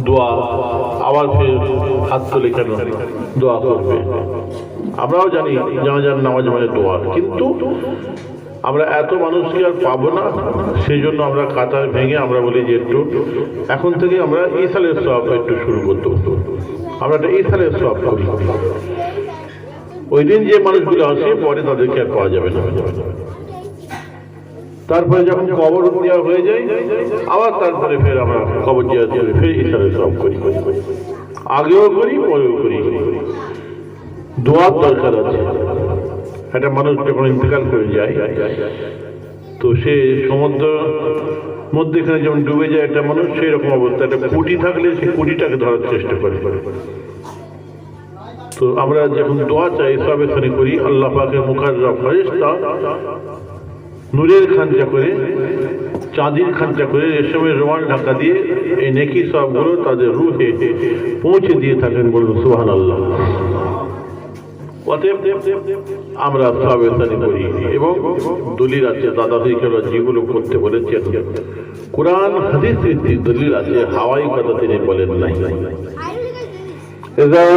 দোয়া আবার ফের হাত তুলে কেন দোয়া করবে। আমরাও জানি জানাজার নামাজ মানে দোয়া, কিন্তু আমরা এত মানুষকে আর পাবো না, সেই জন্য আমরা কাতার ভেঙে আমরা বলি যে একটু এখন থেকে আমরা ইসালের সওয়াব একটু শুরু করতে, আমরা একটা ইসালের সওয়াব করি। ওই দিন যে মানুষগুলো আসে পরে তাদেরকে আর পাওয়া যাবে না। তারপরে যখন কবর দেওয়া হয়ে যায় আবার তারপরে ফের আমরা কবর দেওয়া করে ফের ইসালের সওয়াব করি, আগেও করি পরেও করি। দোয়ার দরকার আছে। একটা মানুষ যখন ইন্তেকাল করে যায় তো সে সমুদ্র মধ্যেখানে যেমন ডুবে যায় একটা মানুষ, সেই রকম অবস্থা একটা কুটি থাকলে সে কুটিটাকে ধরার চেষ্টা করে। তো আমরা যখন দোয়া চাই সব এখানে করি, আল্লাহ পাকের মুকাররম ফেরেশতা নূরের খাঞ্চা করে, চাঁদির খাঞ্চা করে, রেশমের রোমাল ঢাকা দিয়ে এই নেকি সবগুলো তাদের রুহে পৌঁছে দিয়ে থাকেন। বলুন সুবহানাল্লাহ। অতএব আমরা সাবেতানি করি এবং দলিল আছে দাদা দিকেরা যেগুলো করতে বলেছেন, কোরআন হাদিস ভিত্তিক দলিল আছে, হাওয়াই কথা তিনি বলেন নাই। إذا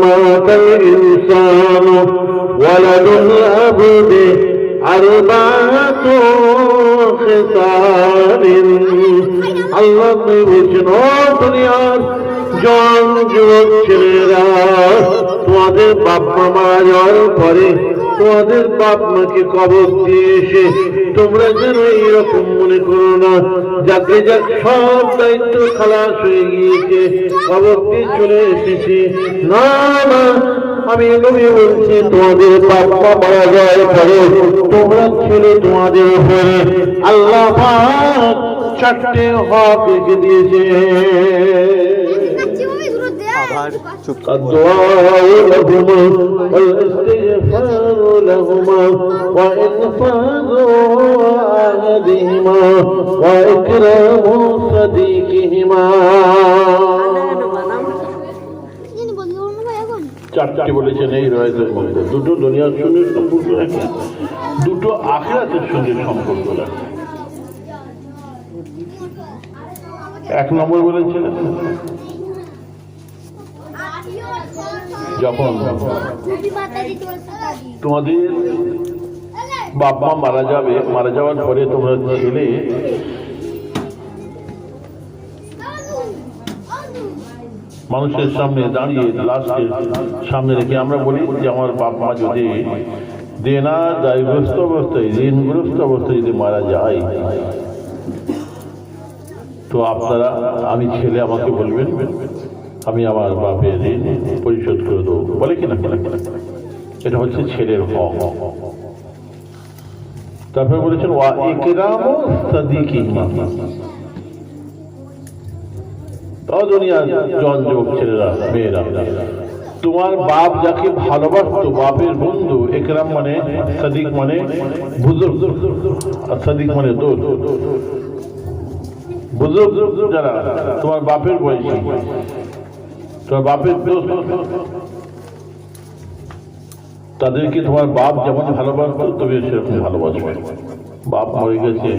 مات الإنسان ولد العبد أربعة خصال আল্লাহ বলেছেন, ও দুনিয়ার জন যুবক ছেলেরা, তোমাদের বাপ মা মারা যাওয়ার পরে তোমাদের বাপ মাকে কবর দিয়ে এসে তোমরা যেন এইরকম মনে করো না যাকে যাক সব দায়িত্ব খালাস হয়ে গিয়েছে, কবর দিয়ে চলে এসেছি। না না, আমি নবী বলছি, তোমাদের বাপ মা মারা যাওয়ার পরে তোমরা ছেলে তোমাদের উপরে আল্লাহ পাক চারটে হক রেখে দিয়েছে। الدعاء لهما والاستغفار لهما وإنفاذ عهدهما وإكرام صديقهما। চারটি বলেছেন এই রয়েছের মধ্যে, দুটো দুনিয়ার সঙ্গে সম্পর্ক রাখে, দুটো আখিরাতের সঙ্গে সম্পর্ক রাখে। এক নম্বর বলেছেন যখন তোমাদের বাপ মা মারা যাবে, মারা যাওয়ার পরে তোমরা ছেলে মানুষের সামনে দাঁড়িয়ে লাশকে সামনে রেখে আমরা বলি যে আমার বাপ মা যদি দেনা দায়গ্রস্ত অবস্থায়, ঋণগ্রস্ত অবস্থায় যদি মারা যায় তো আপনারা, আমি ছেলে, আমাকে বলবেন আমি আমার বাপের ঋণ পরিশোধ করে দেবো, বলে কিনা? এটা হচ্ছে ছেলের হক। তারপরে বলেছেন ওয়া ইকরামু সাদিকিহিমা, দুনিয়ার জন যুবক ছেলেরা মেয়েরা, তোমার বাপ যাকে ভালোবাসতো, বাপের বন্ধু, ইকরাম মানে সাদিক মানে বুজুর্গ, আর সাদিক মানে দোস্ত। বুজুর্গ যারা তোমার বাপের বয়সী, তোমার বাপের দোস্ত, তাদেরকে তোমার বাপ যেমন ভালোবাসতো তুমি সেরকম ভালোবাসবে। বাপ মরে গেছে,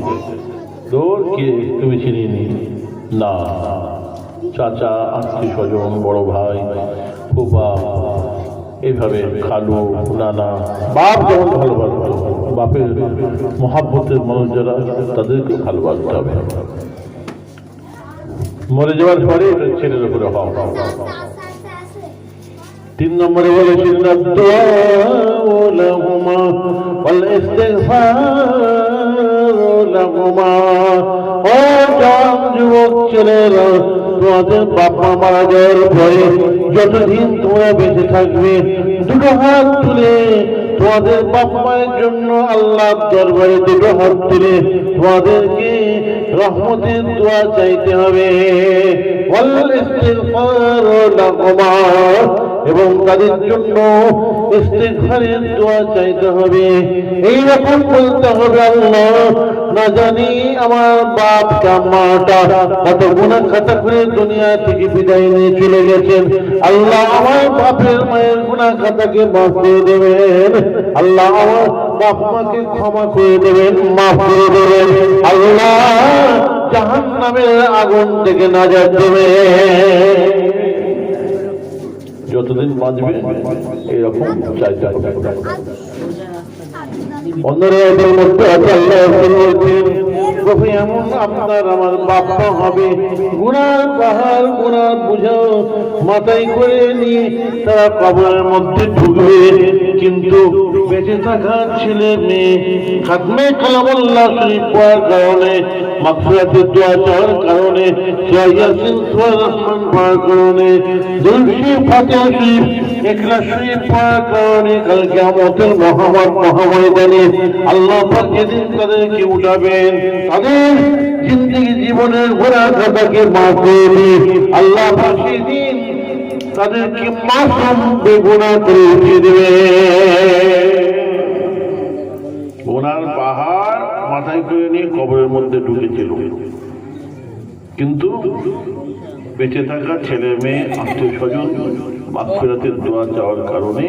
দূর কে তুমি চিনি না, চাচা, আত্মীয় স্বজন, বড় ভাই, ফুফা, এইভাবে খালু, নানা, বাপ যেমন ভালোবাসতো, বাপের মহাব্বতের মানুষ যারা তাদেরকে ভালোবাসতে হবে। মরে যাওয়ার পরে ছেলের উপরে হক। তিন নম্বরে বলেছেন যুবক ছেলেরা, তোমাদের বাপ মা মারা যাওয়ার পরে যতদিন তোমরা বেঁচে থাকবে দুটো হাত তুলে তোমাদের বাপ মায়ের জন্য আল্লাহর দরবারে দুটো হাত তুলে তোমাদেরকে রহমতের দোয়া চাইতে হবে, এবং তাদের জন্য ইস্তিগফারের দোয়া চাইতে হবে। এইরকম বলতে হবে, আল্লাহ না জানি আমার বাপটা মাটা কত গুনাহ খাতা করে দুনিয়া থেকে বিদায় নিয়ে চলে গেছেন, আল্লাহ আমার বাপের মায়ের গুনাহ খাতাকে মাফ করে দেবেন, আল্লাহ আমার বাপ মাকে ক্ষমা করে দেবেন, মাফ করে দেবেন, আল্লাহ জাহান্নামের আগুন থেকে নাজাত দেবে। যতদিন বাঁচবে এরকম চাইতে হবে। অন্যরা এদের মধ্যে আছে আল্লাহ বলছেন, প্রভু এমন আপনার আমার বাপ্পা হবে, গুনার পাহাড় গুনার বুঝাও মাথায় করে নিয়ে তারা কবরের মধ্যে ঢুকবে, কিন্তু বেঁচে থাকা ছেলে মেয়ে খাতমে কালামুল্লাহ শরীফ পড়ার কারণে, মাগফিরাতের দোয়া চাওয়ার কারণে, সূরা ইয়াসিন সূরা রহমান পড়ার কারণে, দুরূদ শরীফ ফাতিহা শরীফ ইখলাস শরীফ পড়ার কারণে কাল কিয়ামতের মহাময়দানে আল্লাহ পাক যেদিন তাদেরকে উঠাবেন, তাদের জিন্দেগি জীবনের গুনাহ খাতাকে মাফ করে দিয়ে আল্লাহ পাক সেদিন তাদেরকে মাসুম বেগুনাহ করে উঠিয়ে দেবে। গুনার পাহাড় মাথায় করে নিয়ে কবরের মধ্যে ঢুকেছিল, কিন্তু বেঁচে থাকা ছেলে মেয়ে আত্মীয় স্বজন মাগফিরাতের দোয়া চাওয়ার কারণে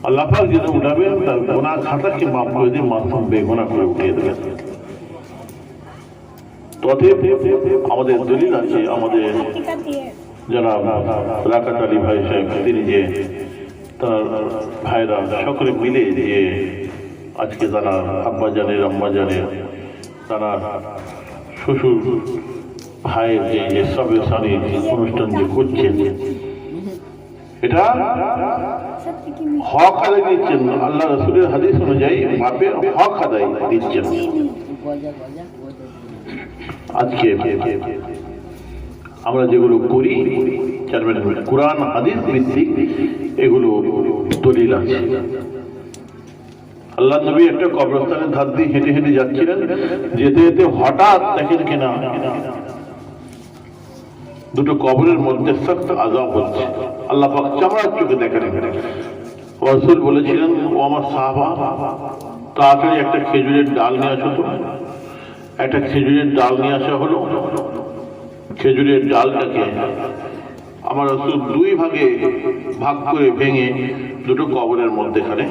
আল্লাহ পাক যেটা উঠাবেন তার গুনাহ খাতাকে মাফ করে দিয়ে মাসুম বেগুনাহ করে উঠিয়ে দেবেন। তথেব আমাদের দলিল আছে, আমাদের যারা রাকাত আলী ভাই সাহেব তিনি যে তার ভাইরা সকলে মিলে যে আজকে তারা আব্বা জানের আম্মা জানের তারা শ্বশুর ভাইয়ের যে সবে সারি অনুষ্ঠান যে করছেন, এটা হক আদায় দিচ্ছেন, আল্লাহ রসুলের হাদিস অনুযায়ী বাপের হক আদায় দিচ্ছেন। আজকে আমরা যেগুলো করি কোরআন হাদিস ভিত্তিক এগুলো দলিল আছে। আল্লাহ নবী একটা কবরস্থানের ধার দিয়ে হেঁটে হেঁটে যাচ্ছিলেন, যেতে যেতে হঠাৎ দেখেন কিনা দুটো কবরের মধ্যে সখ্ত আযাব হচ্ছে। আল্লাহ পাক চামড়ার চোখে দেখেন। রাসূল বলেছিলেন, ও আমার সাহাবা, তাড়াতাড়ি একটা খেজুরের ডাল নিয়ে আসো। তো একটা খেজুরের ডাল নিয়ে আসা হলো। খেজুরের ডালটাকে আমার রাসূল দুই ভাগে ভাগ করে ভেঙে দুটো কবরের মধ্যেখানে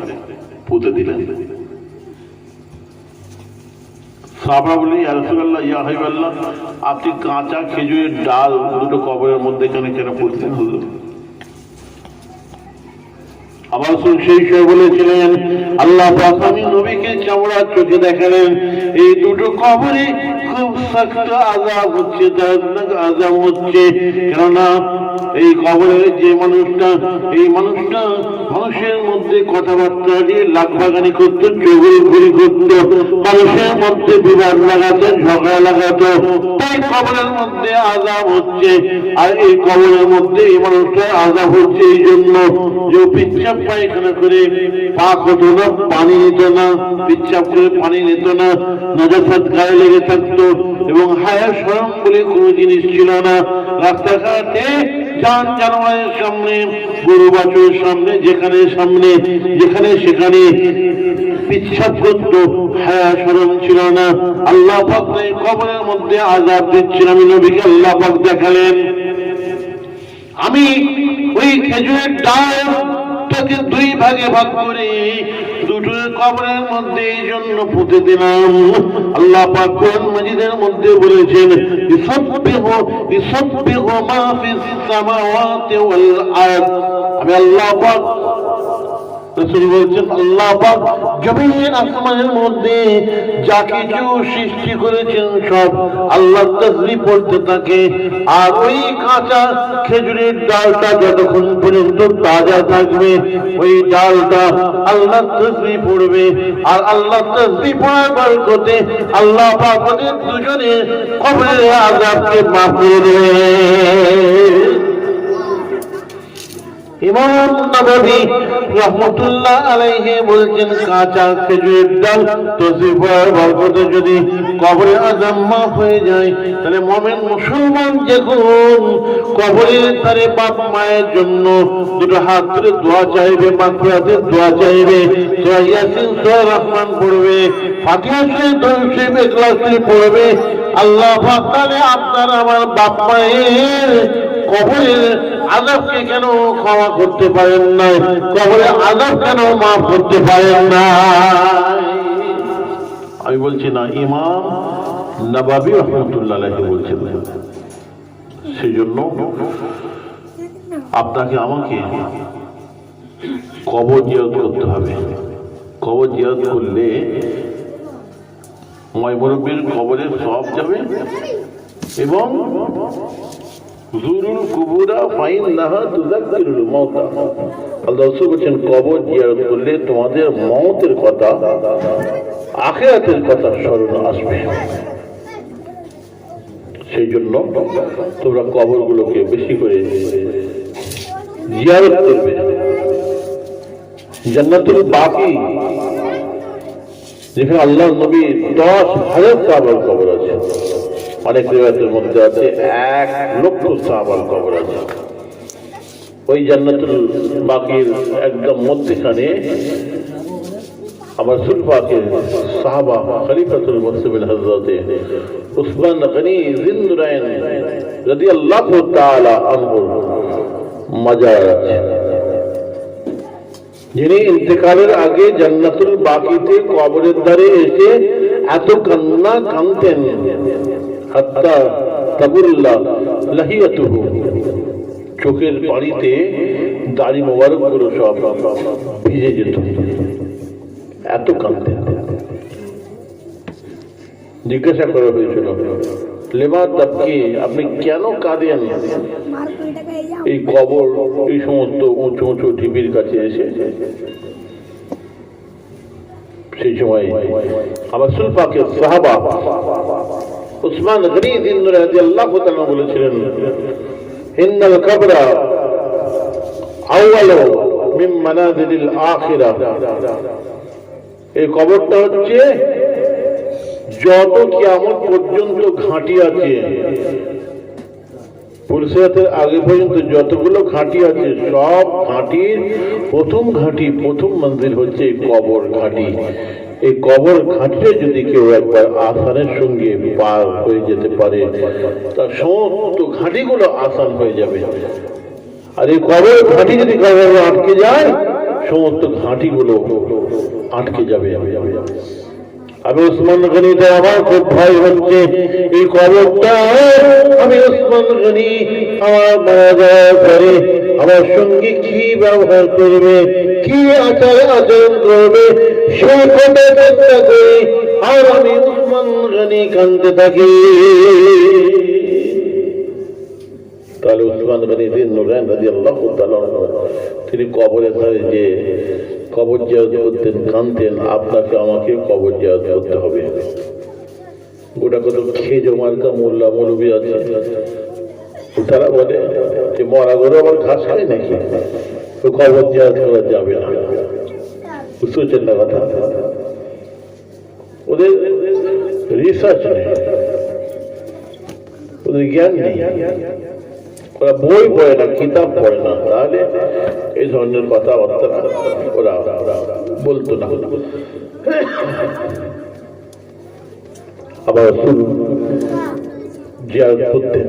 পুঁতে দিলেন। সাহাবা বলে, ইয়া রাসূলুল্লাহ, ইয়া হাবিবাল্লাহ, আপনি কাঁচা খেজুরের ডাল দুটো কবরের মধ্যেখানে কেন পুঁতলেন হুজুর? আমার রাসূল সেই সময় বলেছিলেন, আল্লাহ পাক আমি নবীকে চামড়ার চোখে দেখালেন, এই দুটো কবরে খুব সখ্ত আযাব হচ্ছে, দর্দনাক আযাব হচ্ছে। কেননা এই কবরের যে মানুষটা, এই মানুষটা মানুষের মধ্যে কথাবার্তা দিয়ে লাখবাগানি করতো, চগলখড়ি করতো, মানুষের মধ্যে বিবাদ লাগাতো, ঝগড়া লাগাতো, তাই কবরের মধ্যে আযাব হচ্ছে। আর এই কবরের মধ্যে এই মানুষটার আযাব হচ্ছে এই জন্য যে পিচ্ছাপ পায়খানা করে পাক হতো না, পানি নিত না, পিচ্ছাপ করে পানি নিত না, নাজাসাত গায়ে লেগে থাকতো, এবং হায়া শরম বলে কোনো জিনিস ছিল না। রাস্তাঘাটে যান জানোয়ারের সামনে, গরু বাছুরের সামনে, যেখানে সেখানে পিচ্ছাপ করতো, হায়া শরম ছিল না। আল্লাহ পাক কবরের মধ্যে আযাব দিচ্ছেন। আমি নবীকে আল্লাহ পাক দেখালেন, আমি ওই খেজুরের ডালটাকে দুই ভাগে ভাগ করে দুটো কবরের মধ্যে এই জন্য পুঁতে দিলাম। আল্লাহ পাক কোরআন মাজিদের মধ্যে বলেছেন, ইসাব্বিহু মা ফিস সামাওয়াতি ওয়াল আরদ। আমি আল্লাহ পাক, রাসূল বলেছেন, আল্লাহ পাক জমিন আসমানের মধ্যে যা কিছু সৃষ্টি করেছেন সব আল্লাহর তাসবিহ পড়তে থাকে। আর ওই কাঁচা খেজুরের ডালটা যতক্ষণ পর্যন্ত তাজা থাকবে, ওই ডালটা আল্লাহর তাসবিহ পড়বে। আর আল্লাহর তাসবিহ পড়ার বরকতে আল্লাহ পাক ওদের দুজনের কবরের আযাবকে মাফ করে দেবে। ইমাম নববী রাহমাতুল্লাহ আলাইহি বলছেন, কাঁচা খেজুরের ডাল তাসবিহ পড়ার বরকতে যদি কবরের আযাব মাফ হয়ে যায়, তাহলে মুমিন মুসলমান যখন কবরে তার বাপ মায়ের জন্য দুটো হাত তুলে দোয়া চাইবে, মাগফিরাতের দোয়া চাইবে, সূরা ইয়াসিন সূরা রহমান পড়বে, ফাতিহা শরীফ, দুরূদ শরীফ, ইখলাস শরীফ পড়বে, আল্লাহ পাক তাহলে আপনার আমার বাপ মায়ের কবরের আযাবকে কেন ক্ষমা করতে পারেন না? কবরের আযাব কেন মাফ করতে পারেন না? আমি বলছি না, ইমাম নবাবী রহমতুল্লাহ আলাইহি বলছেন। সেই জন্য আপনাকে আমাকে কবর জিয়ারত করতে হবে। কবর জিয়ারত করলে ময়মুরব্বির কবরে সওয়াব যাবে এবং যুরুল কুবুরা ফাইন্নাহা তুযাক্কিরুল মাউতা। আল্লাহ রাসূল বলেন কবর জিয়ারত করলে তোমাদের মওতের কথা, আখিরাতের কথা স্মরণ আসবে। সেই জন্য তোমরা কবরগুলোকে বেশি করে জিয়ারত করবে। জান্নাতুল বাকি যেখানে আল্লাহ নবী 10,000 সাহাবার কবর আছে, অনেক রিওয়ায়াতের মধ্যে আছে 1,00,000 সাহাবার কবর আছে। ওই জান্নাতুল বাকির একদম মধ্যখানে আমার রাসূল পাকের সাহাবা খলিফাতুল মুসলিমিন হযরত উসমান গনি জিন্নুরাইন রাদিয়াল্লাহু তাআলা আনহু মাজার আছে, যিনি ইন্তেকালের আগে জান্নাতুল বাকিতে কবরের ধারে এসে এত কান্না কাঁদতেন হাত্তা তাবুল্লা লাহিয়াতুহু, চোখের পানিতে দাড়ি মোবারক গুলো সব ভিজে যেত, এত কাঁদতেন। জিজ্ঞাসা করা হয়েছিল লেমা তাবকি, আপনি কেন কাঁদেন এই কবর এই সমস্ত উঁচু উঁচু ঢিপির কাছে এসে? সেই সময় আমার রাসূল পাকের সাহাবা উসমান গনি জিন্নুরাইন রাদিয়াল্লাহু তাআলা বলেছিলেন ইন্নাল কবরা আউয়ালু মিন মানাজিলিল আখিরাহ, এই কবরটা হচ্ছে যত কিয়ামত পর্যন্ত ঘাঁটি আছে, পুলসিরাতের আগে পর্যন্ত যতগুলো ঘাঁটি আছে সব ঘাঁটির প্রথম ঘাঁটি, প্রথম মন্দির হচ্ছে এই কবর ঘাঁটি। এই কবর ঘাঁটিতে যদি কেউ একবার আসানের সঙ্গে পার হয়ে যেতে পারে তার সমস্ত ঘাঁটিগুলো আসান হয়ে যাবে। আর এই কবর ঘাঁটি যদি কারো আটকে যায় সমস্ত ঘাঁটিগুলো আটকে যাবে। আমি উসমান গনিতে আমার খুব ভয় হচ্ছে এই কবরটা, আমি উসমান গনি আমার মারা যাওয়ার পরে আমার সঙ্গে কি ব্যবহার করবে, কি আচরণ করবে সেই কথা চিন্তা করি আর আমি উসমান গনি কাঁদতে থাকি। তাহলে উসমান গনি জিন্নুরাইন রাদিয়াল্লাহু তাআলা তিনি কবরের ধারে যে কবর জিয়ারত করতেন, কাঁদতেন, আপনাকে আমাকে কবর জিয়ারত করতে হবে। গোটা কত খেজ মার্কা মোল্লা মৌলবী আছে, তারা বলে যে মরা গরু আবার ঘাস খায় নাকি, তো কবর জিয়ারত করা যাবে না। বুঝছেন না কথা? ওদের রিসার্চ নেই, ওদের জ্ঞান নেই, ওরা বই পড়ে না, কিতাব পড়ে না, তাহলে এই ধরনের কথাবার্তা ওরা বলতো না। আবার জিয়ারত করতেন,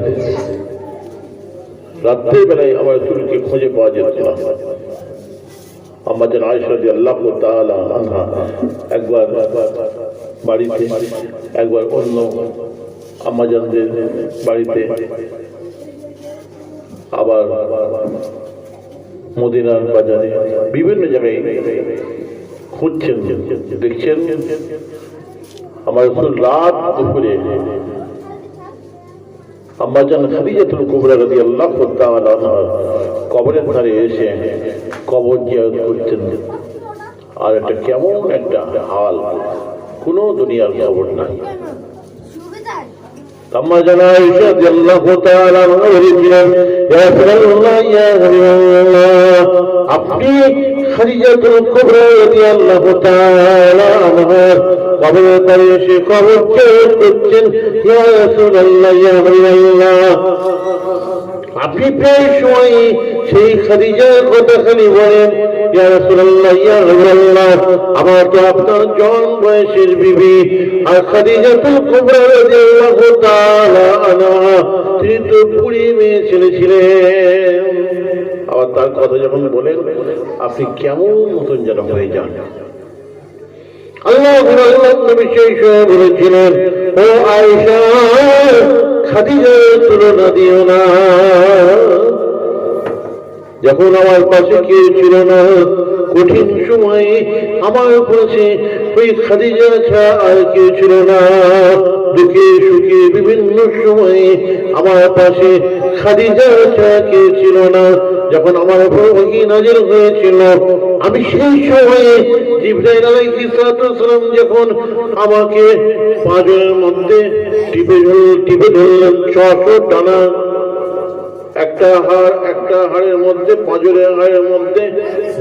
রাত্রের বেলায় আমার রাসূলকে খুঁজে পাওয়া যেত না। আম্মা জান আয়েশা রাদিয়াল্লাহু তাআলা আনহা একবার বাড়িতে, একবার অন্য আম্মা জানদের বাড়িতে, আবার মদিনার বাজারে বিভিন্ন জায়গায় খুঁজছেন, দেখছেন আমার রাসূল রাত দুপুরে আম্মা জান খাদিজাতুল কুবরা রাদিয়াল্লাহু তাআলা আনহা কবরের ধারে এসে কবর জিয়ারত করছেন। আর এটা কেমন একটা হাল, কোন দুনিয়ার খবর নাই। আম্মা জান আয়েশা রাদিয়াল্লাহু তাআলা আনহা বলেছিলেন, ইয়া রাসূলুল্লাহ, ইয়া হাবিবাল্লাহ, আপনি খাদিজাতুল কুবরা রাদিয়াল্লাহু তাআলা আনহা কবরের ধারে এসে কবর জিয়ারত করছেন। ইয়া রাসূলুল্লাহ, ইয়া হাবিবাল্লাহ, আপনি প্রায় সময় সেই খাদিজার কথা খালি বলেন, ইয়া রাসূলুল্লাহ, ইয়া হাবিবাল্লাহ, আমার তো আপনার জওয়ান বয়সের বিবি আর খাদিজাতুল কুবরা রাদিয়াল্লাহু তাআলা আনহা তিনি তো বুড়ি মেয়ে ছেলে ছিলেন। আবার তার কথা যখন বলেন আপনি কেমন মতন যেন হয়ে যান। আল্লাহ নবী সেই সময় বলেছিলেন, ও আয়েশা, খাদিজার তুলনা দিও না। যখন আমার পাশে কেউ ছিল না, কঠিন সময়ে আমার পাশে ওই খাদিজা ছাড়া আর কেউ ছিল না। দুঃখে সুখে বিভিন্ন সময়ে আমার পাশে খাদিজা ছাড়া কেউ ছিল না। যখন আমার উপর ওহী নাযিল হয়েছিল, আমি সেই সময়ে জিবরাইল আলাইহিস সালাম যখন আমাকে পাঁজরের মধ্যে টিপে ধরলেন 600 টানা, একটা হাড়ের মধ্যে, পাঁজরের হাড়ের মধ্যে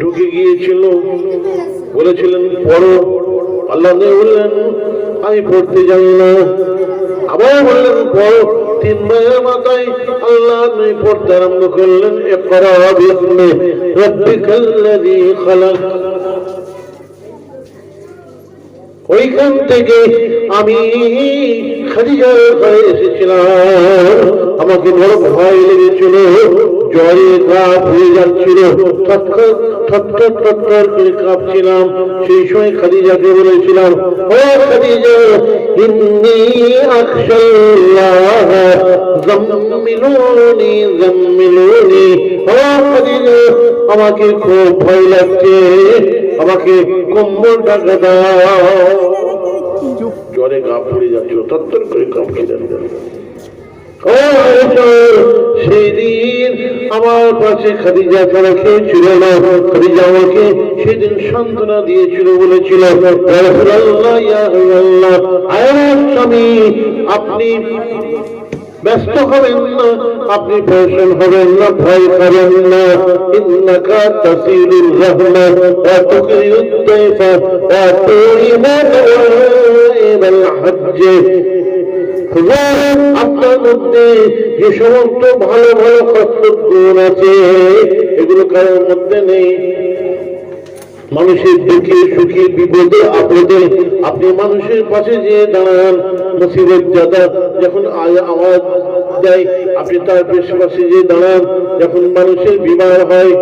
ঢুকে গিয়েছিল। বলেছিলেন পড়ো। আল্লাহ বললেন আমি পড়তে জানি না। আবার বললেন পড়ো। 3 বারের মাথায় আল্লাহ নবী পড়তে আরম্ভ করলেন, ইকরা বিসমি রাব্বিকাল্লাযী খালাক। ওইখান থেকে আমি খাদিজার ঘরে এসেছিলাম। আমাকে বড় ভয় লেগেছিল, জ্বরে কাঁপ হয়ে যাচ্ছিল, থরথর করে কাঁপছিলাম। সেই সময় খাদিজাকে বলেছিলাম, ও খাদিজা, ইন্নী আখশাল্লাহ জাম্মিলুনি জাম্মিলুনি। ও খাদিজা, আমাকে খুব ভয় লাগছে, আমাকে কম্বল ঢাকা দাও। জ্বরে গা পড়ে যাচ্ছিল, থরথর করে কাঁপছিলেন। সেই দিন আমার পাশে খাদিজা ছাড়া কেউ ছিল না। খাদিজা আমাকে সেদিন সান্ত্বনা দিয়েছিল, বলেছিল, ইয়া রাসূলুল্লাহ, ইয়া হাবিবাল্লাহ, আমার স্বামী, আপনি ব্যস্ত হবেন না, আপনি পেরেশান হবেন না, ভয় করবেন না। ইন্নাকা তাসিলুর রাহমা ওয়া তুকরিউদ দাইফা ওয়া তুরিমুল ওয়াইবাল হজ্জ। আপনার মধ্যে যে সমস্ত ভালো ভালো খাসলত গুণ আছে, এগুলো কারোর মধ্যে নেই। মানুষের দুঃখে সুখে বিপদে আপদে আপনি মানুষের পাশে যে দাঁড়ান। মুসিবত জাদা যখন আওয়াজ দেয়, আপনি তার পাশে যে দাঁড়ান। যখন মানুষের বিমার হয়,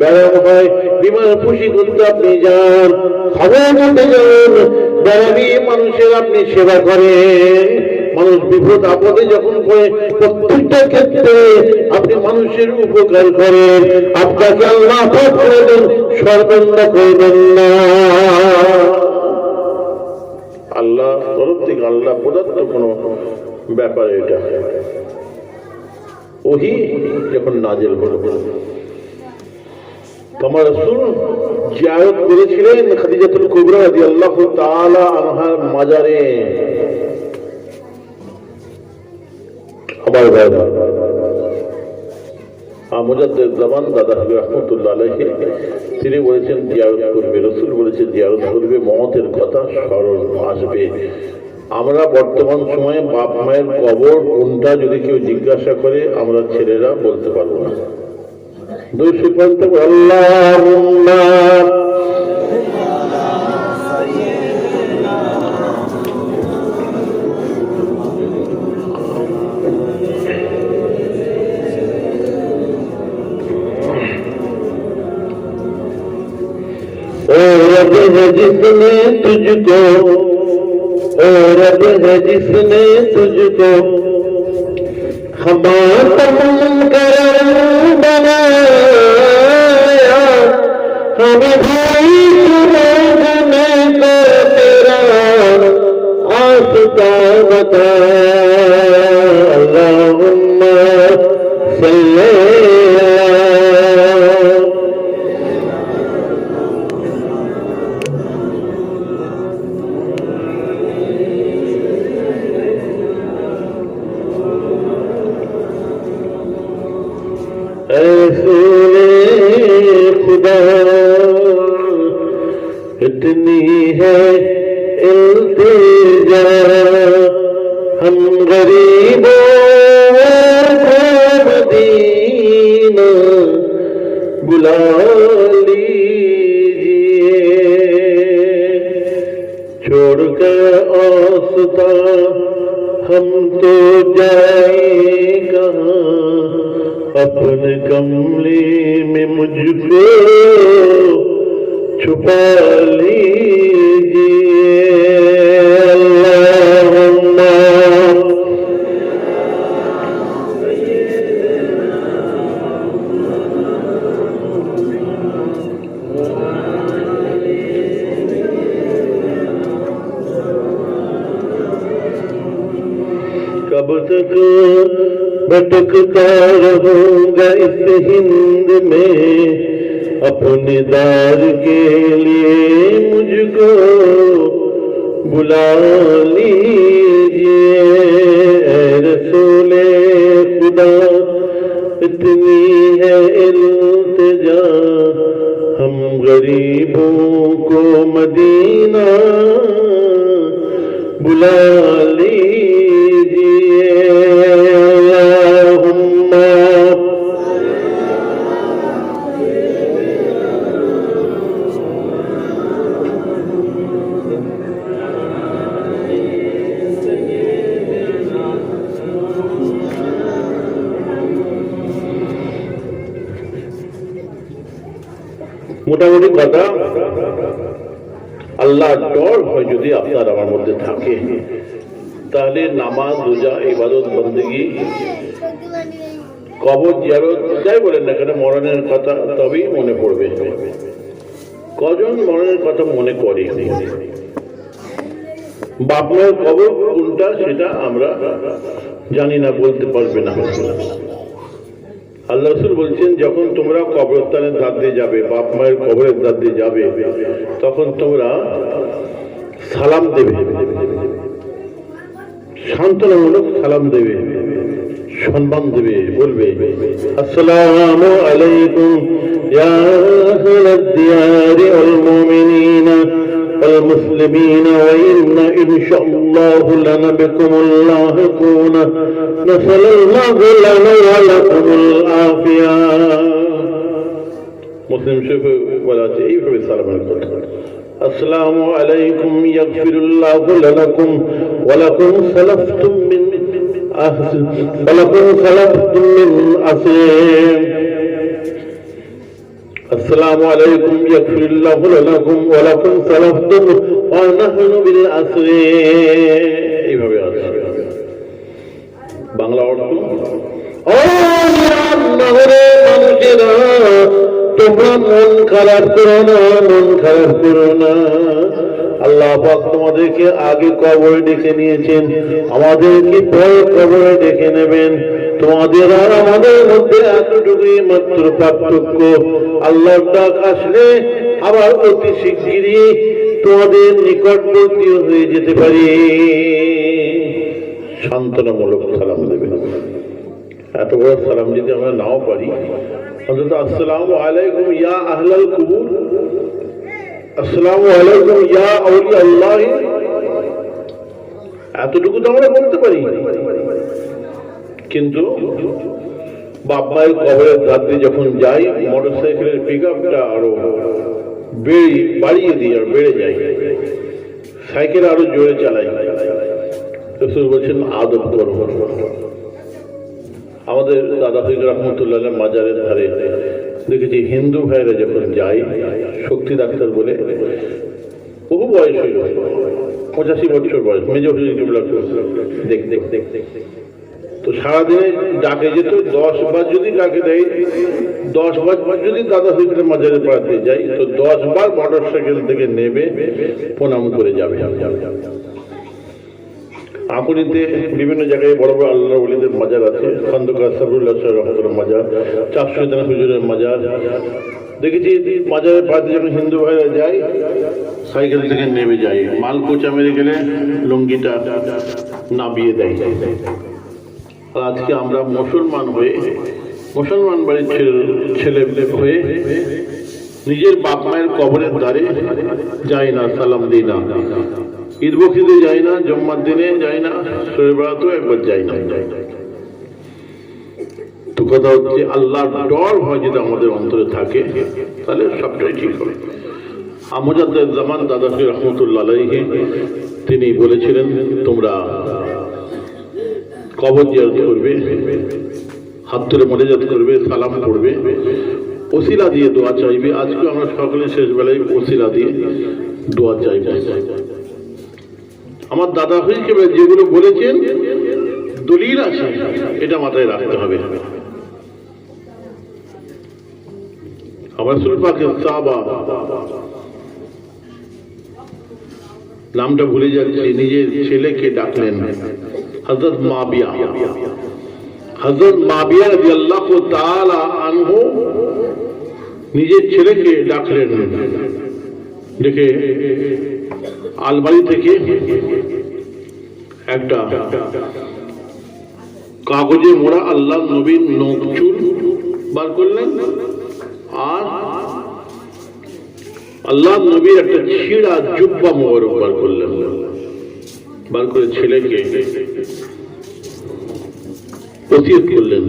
ব্যায়াম হয়, বিমার খুশি করতে আপনি যান, খবর করতে যান, ব্যায়ামী মানুষের আপনি সেবা করেন। মানুষ বিপদ আপদে যখন পড়ে, প্রত্যেকটা ক্ষেত্রে আপনি মানুষের উপকার করেন। আপনাকে আল্লাহ করে দেন, সর্বন্ন করবেন না। আল্লাহ তরফ থেকে আল্লাহ প্রদত্ত কোন ব্যাপার এটা। ওহী যখন নাজিল হলো, তোমার রাসূল জিয়ারত করেছিলেন খাদিজাতুল কুবরা রাদিয়াল্লাহু তাআলা আনহার মাজারে। আমার ভাই মুজাদ্দিদ জামান দাদা রাহমাতুল্লাহ আলাইহি তিনি বলেছেন জিয়ারত করবে, রাসূল বলেছেন জিয়ারত করবে, মওতের কথা স্মরণ আসবে। আমরা বর্তমান সময়ে বাপ মায়ের কবর কোনটা যদি কেউ জিজ্ঞাসা করে, আমরা ছেলেরা বলতে পারবো না। দুশো পড়তে আল্লাহুম্মা जिसने तुझको, ओ रब है जिसने तुझको खमातम करम बनाया, हमें भाई समझने को तेरा आस्ता बताया। अल्लाहुम्मा सल्ली इतनी है इल्तिजा हम गरीबों को मदीना बुला लीजिए, छोड़कर औसता हम तो जाए कहाँ, अपने कमले में मुझको छुपा लीजिए। भटकता रहूंगा इस हिंद में, अपने दार के लिए मुझको बुला लीजिए। ऐ रसूले खुदा इतनी है इल्तिजा, हम गरीबों को मदीना बुला लीजिए। अल्लाहुम्मा মোটামুটি কথা, আল্লাহর ডর হয় যদি আপনার আমার মধ্যে থাকে, তাহলে নামাজ, রোজা, ইবাদত, বন্দেগী, কবর জিয়ারত যাই বলেন না কেন, মরণের কথা তবেই মনে পড়বে। কজন মরণের কথা মনে করে? বাপ মায়ের কবর কোনটা সেটা আমরা জানি না, বলতে পারবে না। আল্লাহ রাসূল বলছেন, যখন তোমরা কবরস্থানের ধার দিয়ে যাবে, বাপ মায়ের কবরের ধার দিয়ে যাবে, তখন তোমরা সালাম দেবে, সান্ত্বনামূলক সালাম দেবে, সম্মান দেবে, বলবে আসসালামু আলাইকুম ইয়া আহলাদ দিয়ারি ওয়াল মুমিনিনা ওয়াল মুসলিমিনা ওয়া ইন্না ইনশাআল্লাহু লানা বিকুমুল লাহিকুনা নাসাল্লাহু লানা ওয়া লাকুমুল আফিয়া। মুসলিম শরীফে বলা আছে এইভাবে সালামের কথা, আসসালামু আলাইকুম ইয়াগফিরুল্লাহু লাকুম ওয়া লাকুম সালাফতুম মিন ولكم سلفتم من أسلم السلام عليكم يغفر الله لكم ولكم سلفتم ونحن بالأسر। এইভাবে আছে বাংলা অর্থ। ও মানুষেরা, তোমরা মন খারাপ করো না, মন খারাপ করো না। আল্লাহ পাক তোমাদেরকে আগে কবরে ডেকে নিয়েছেন, আমাদেরকে পরে কবরে ডেকে নেবেন। তোমাদের আর আমাদের মধ্যে এতটুকুই মাত্র পার্থক্য। আল্লাহর ডাক আসলে আবার অতি শিগগিরই তোমাদের নিকটবর্তী হয়ে যেতে পারি। সান্ত্বনামূলক সালাম দেবে। এত বড় সালাম যদি আমরা নাও পারি, অন্তত আসসালামু আলাইকুম ইয়া আহলাল কুবুর, আসসালামু আলাইকুম ইয়া আউলিয়া আল্লাহ, এতটুকু তো আমরা বলতে পারি। কিন্তু বাপ মায়ের কবরের রাত্রে যখন যাই, মোটর সাইকেলের পিক আপটা আরো বাড়িয়ে দিই, আর বেড়ে যায়, সাইকেল আরো জোরে চালাই। রাসূল বলছেন আদব করো। আমাদের দাদা ফির রহমতুল্লাহ মাজারের ধারে দেখেছি হিন্দু ভাইরা যখন যায়, শক্তি ডাক্তার বলে, বহু বয়স হইল, 85 বছর বয়স, মেজর দেখ দেখ দেখ দেখ, তো সারাদিনে ডাকে যেত 10 বার যদি ডাকে দেয়, 10 বার যদি দাদা ফির মাজারে পাড়াতে যাই, তো 10 বার মোটর সাইকেল থেকে নেবে প্রণাম করে যাবে। আকুনিতে বিভিন্ন জায়গায় বড় বড় আল্লাহ ওলিদের মাজার আছে, খন্দকার সাবরুল্লাহ রহমতুল্লাহ মাজার, 400 হুজুরের মাজার দেখেছি। মাজারের পাশে যখন হিন্দু ভাইরা যায়, সাইকেল থেকে নেমে যায়, মাল কোচা মেরে গেলে লুঙ্গিটা নামিয়ে দেয়। আর আজকে আমরা মুসলমান হয়ে, মুসলমান বাড়ির ছেলে হয়ে নিজের বাপ মায়ের কবরের দ্বারে যাই না, সালাম দিই না, ঈদ বকরিদে যাই না, জম্মার দিনে যাই না, শবে বরাতেও একবার যাই না। তো কথা হচ্ছে, আল্লাহর ডর হয় যদি আমাদের অন্তরে থাকে, তাহলে সবটাই ঠিক হবে। মুজাদ্দিদ জামান দাদা ফির রহমতুল্লাহ আলাইহি তিনি বলেছিলেন, তোমরা কবর জিয়ারত করবে, হাত ধরে মোনাজাত করবে, সালাম পড়বে, ওসিলা দিয়ে দোয়া চাইবে। আজকে আমরা সকলে শেষ বেলায় ওসিলা দিয়ে দোয়া চাইবে। আমার দাদা হিসেবে যেগুলো বলেছেন দলিল আছে, এটা মাথায় রাখতে হবে। আমার রাসূল পাকের সাহাবা, নামটা ভুলে যাচ্ছি, নিজের ছেলেকে ডাকলেন, হযরত মাবিয়া রাদিয়াল্লাহু তাআলা আনহু নিজের ছেলেকে ডাকলেন, ডেকে আলমারি থেকে একটা কাগজে মোড়া আল্লাহ নবীর নখ চুল বার করলেন, আর আল্লাহ নবীর একটা ছিঁড়া জুব্বা মোবারক বার করলেন। বার করে ছেলেকে ওসিয়ত করলেন,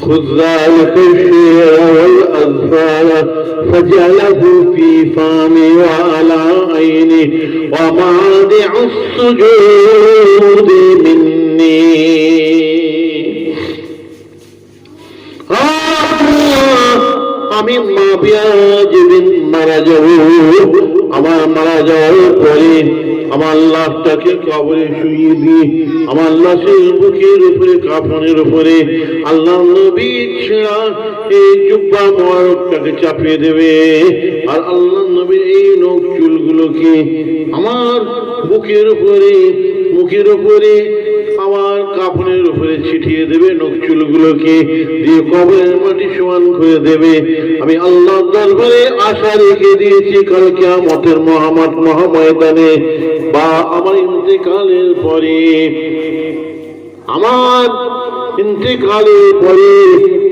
خذ ذلك الشيء والأظفار فجعله في فمي وعلى عيني وموضع السجود مني। আমি মাবিয়া যেদিন মারা যাব, আমার মারা যাওয়ার পরে আমার লাশটাকে কবরে শুইয়ে দিয়ে আমার লাশের বুকের উপরে কাফনের উপরে আল্লাহ নবী ছেঁড়া এই জুব্বা মোবারকটাকে চাপিয়ে দেবে, আর আল্লাহ নবীর এই নখ চুলগুলোকে আমার বুকের উপরে মুখের উপরে আমার কাফনের উপরে ছিটিয়ে দেবে, নখ চুলগুলোকে দিয়ে কবরের মাটি সমান করে দেবে। আমি আল্লাহর দরবারে আশা রেখে দিয়েছি কাল কিয়ামতের মহাময়দানে বা আমার ইন্তেকালের পরে, আমার ইন্তেকালের পরে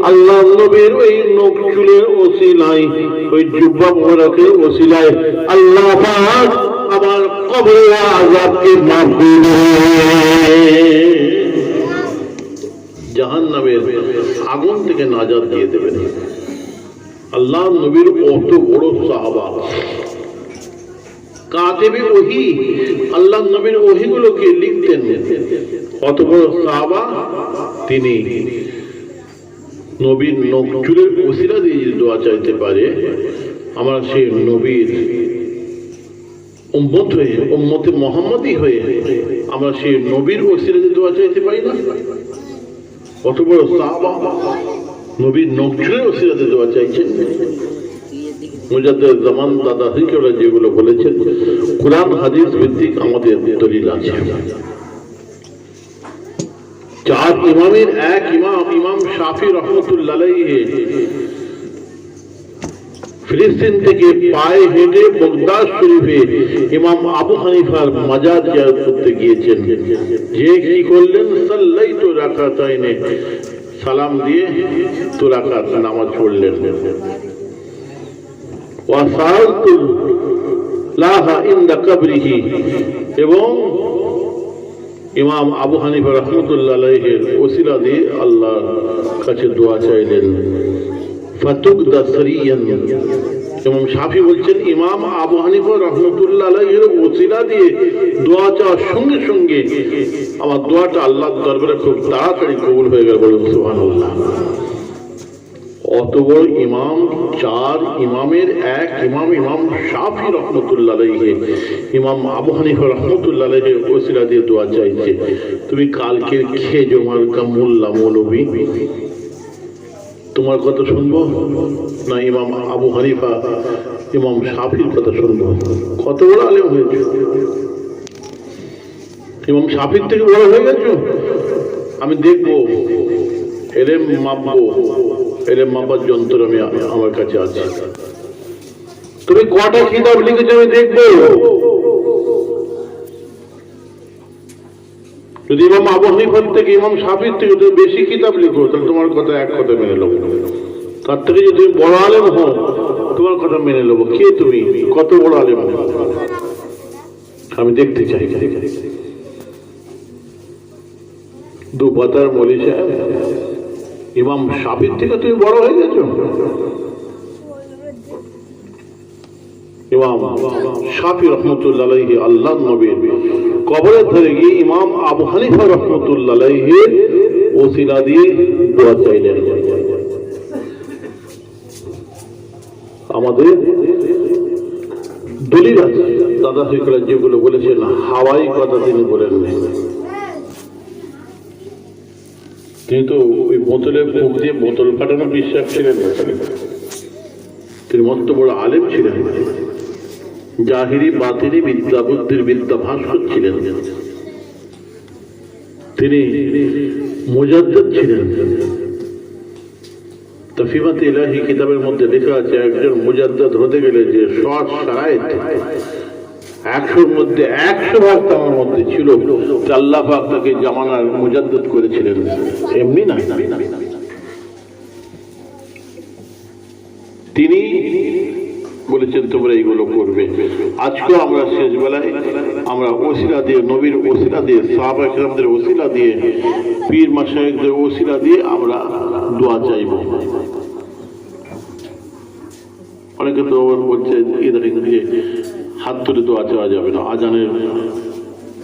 আল্লাহ নবীর ওই নখ চুলের ওসিলায়, ওই জুব্বা মোবারকের ওসিলায় আল্লাহ পাক আমার কবরের আযাবকে মাফ করে দেবেন, জাহান্নামের আগুন থেকে নাজাত দিয়ে দেবেন। আল্লাহ নবীর কত বড় সাহাবা, কাতেবে ওহী, আল্লাহ নবীর ওহীগুলোকে লিখতেন, কত বড় সাহাবা তিনি। নবীর নখ চুলের ওসিলা দিয়ে যদি দোয়া চাইতে পারে, আমরা সেই নবীর উম্মত হয়ে, উম্মতে মুহাম্মদী হয়ে আমরা সেই নবীর ওসিলা দিয়ে দোয়া চাইতে পারি না? কত বড় সাহাবা নবীর নখ চুলের ওসিলাতে দোয়া চাইছেন। মুজাদ্দিদ জামান দাদা হিকেওয়ালা যেগুলো বলেছেন, কুরআন হাদিস ভিত্তিক আমাদের দলিল আছে। চার ইমামের এক ইমাম, ইমাম শাফি রহমতুল্লাহ আলাইহি ফিলিস্তিন থেকে পায়ে হেঁটে বাগদাদ শরীফে ইমাম আবু হানিফার মাজার জিয়ারত করতে গিয়েছেন। যে কি করলেন, সাল্লাইতু রাকাতাইনে, সালাম দিয়ে 2 রাকাত নামাজ পড়লেন। ওয়াসালতু লাহা ইনদা কবরিহি, এবং ইমাম আবু হানিফা রহমতুল্লাহ আলাইহির ওসিলা দিয়ে আল্লাহর কাছে দোয়া চাইলেন। ফাতুকদা সারিয়ান, ইমাম শাফি বলছেন ইমাম আবু হানিফা রহমতুল্লাহ আলাইহির ওসিলা দিয়ে দোয়া চাওয়ার সঙ্গে সঙ্গে আমার দোয়াটা আল্লাহর দরবারে খুব তাড়াতাড়ি কবুল হয়ে গেল। বলুন সুবহানাল্লাহ। অত বড় ইমাম, 4 ইমামের এক ইমাম, ইমাম শাফি রহমতুল্লাহ আলাইহি ইমাম আবু হানিফা রহমতুল্লাহ আলাইহির ওসিলা দিয়ে দোয়া চাইছে। তুমি কালকে খেজো মার্কা মোল্লা মৌলবী, তোমার কথা শুনবো না ইমাম আবু হানিফা ইমাম শাফির কথা শুনবো? কত বড় আলেম হয়েছে, ইমাম শাফির থেকে বড় হয়ে গেছো। আমি দেখবো, এলেম মাপবো, এলেম মাপার যন্ত্র আমি আমার কাছে আছে। তুমি কটা কিতাব লিখেছো আমি দেখবো। যদি ইমাম আবু হানিফার থেকে, ইমাম শাফির থেকে তুমি বেশি কিতাব লিখো, তাহলে তোমার কথা এক কথা মেনে নেবো। তার থেকে যদি তুমি বড় আলেম হও, তোমার কথা মেনে নেবো। কে তুমি, কত বড় আলেম আমি দেখতে চাই। 2 পাতার মৌলী সাহেব, ইমাম শাফির থেকে তুমি বড় হয়ে গেছো। ইমাম শাফি রহমতুল্লাহ আলাইহি আল্লাহ নবীর কবরে ধরে গিয়ে ইমাম আবু হানিফা রহমতুল্লাহ আলাইহির ওসিলা দিয়ে দোয়া চাইলেন। আমাদের দলিল আছে, দাদা হিকরা যেগুলো বলেছেন হাওয়াই কথা তিনি বলেন। তিনি তো ওই বোতলে ফুক দিয়ে বোতল ফাটানো বিশ্বাস ছিলেন না, তিনি মস্ত বড় আলেম ছিলেন, জাহিরি বাতিনি বিদ্যা বুদ্ধির বিদ্যা ভাস্কর ছিলেন। তিনি মুজাদ্দিদ ছিলেন। তফিমাত ইলাহি কিতাবের মধ্যে লেখা আছে একজন মুজাদ্দিদ হতে গেলে যে শর্ত শারাইত 100-র মধ্যে 100 ভাগ তার মধ্যে ছিল, আল্লাহ পাক তাকে জামানার মুজাদ্দিদ করেছিলেন, এমনি না। তিনি বলেছেন তোমরা এইগুলো করবে। আজকেও আমরা শেষ বেলায় আমরা ওসিলা দিয়ে, নবীর ওসিলা দিয়ে, সাহাবা কিরামদের ওসিলা দিয়ে, পীর মাশায়েখদের ওসিলা দিয়ে আমরা দোয়া চাইব। অনেকে তো বলছে ইদানিং যে হাত তুলে দোয়া চাওয়া যাবে না, আজানের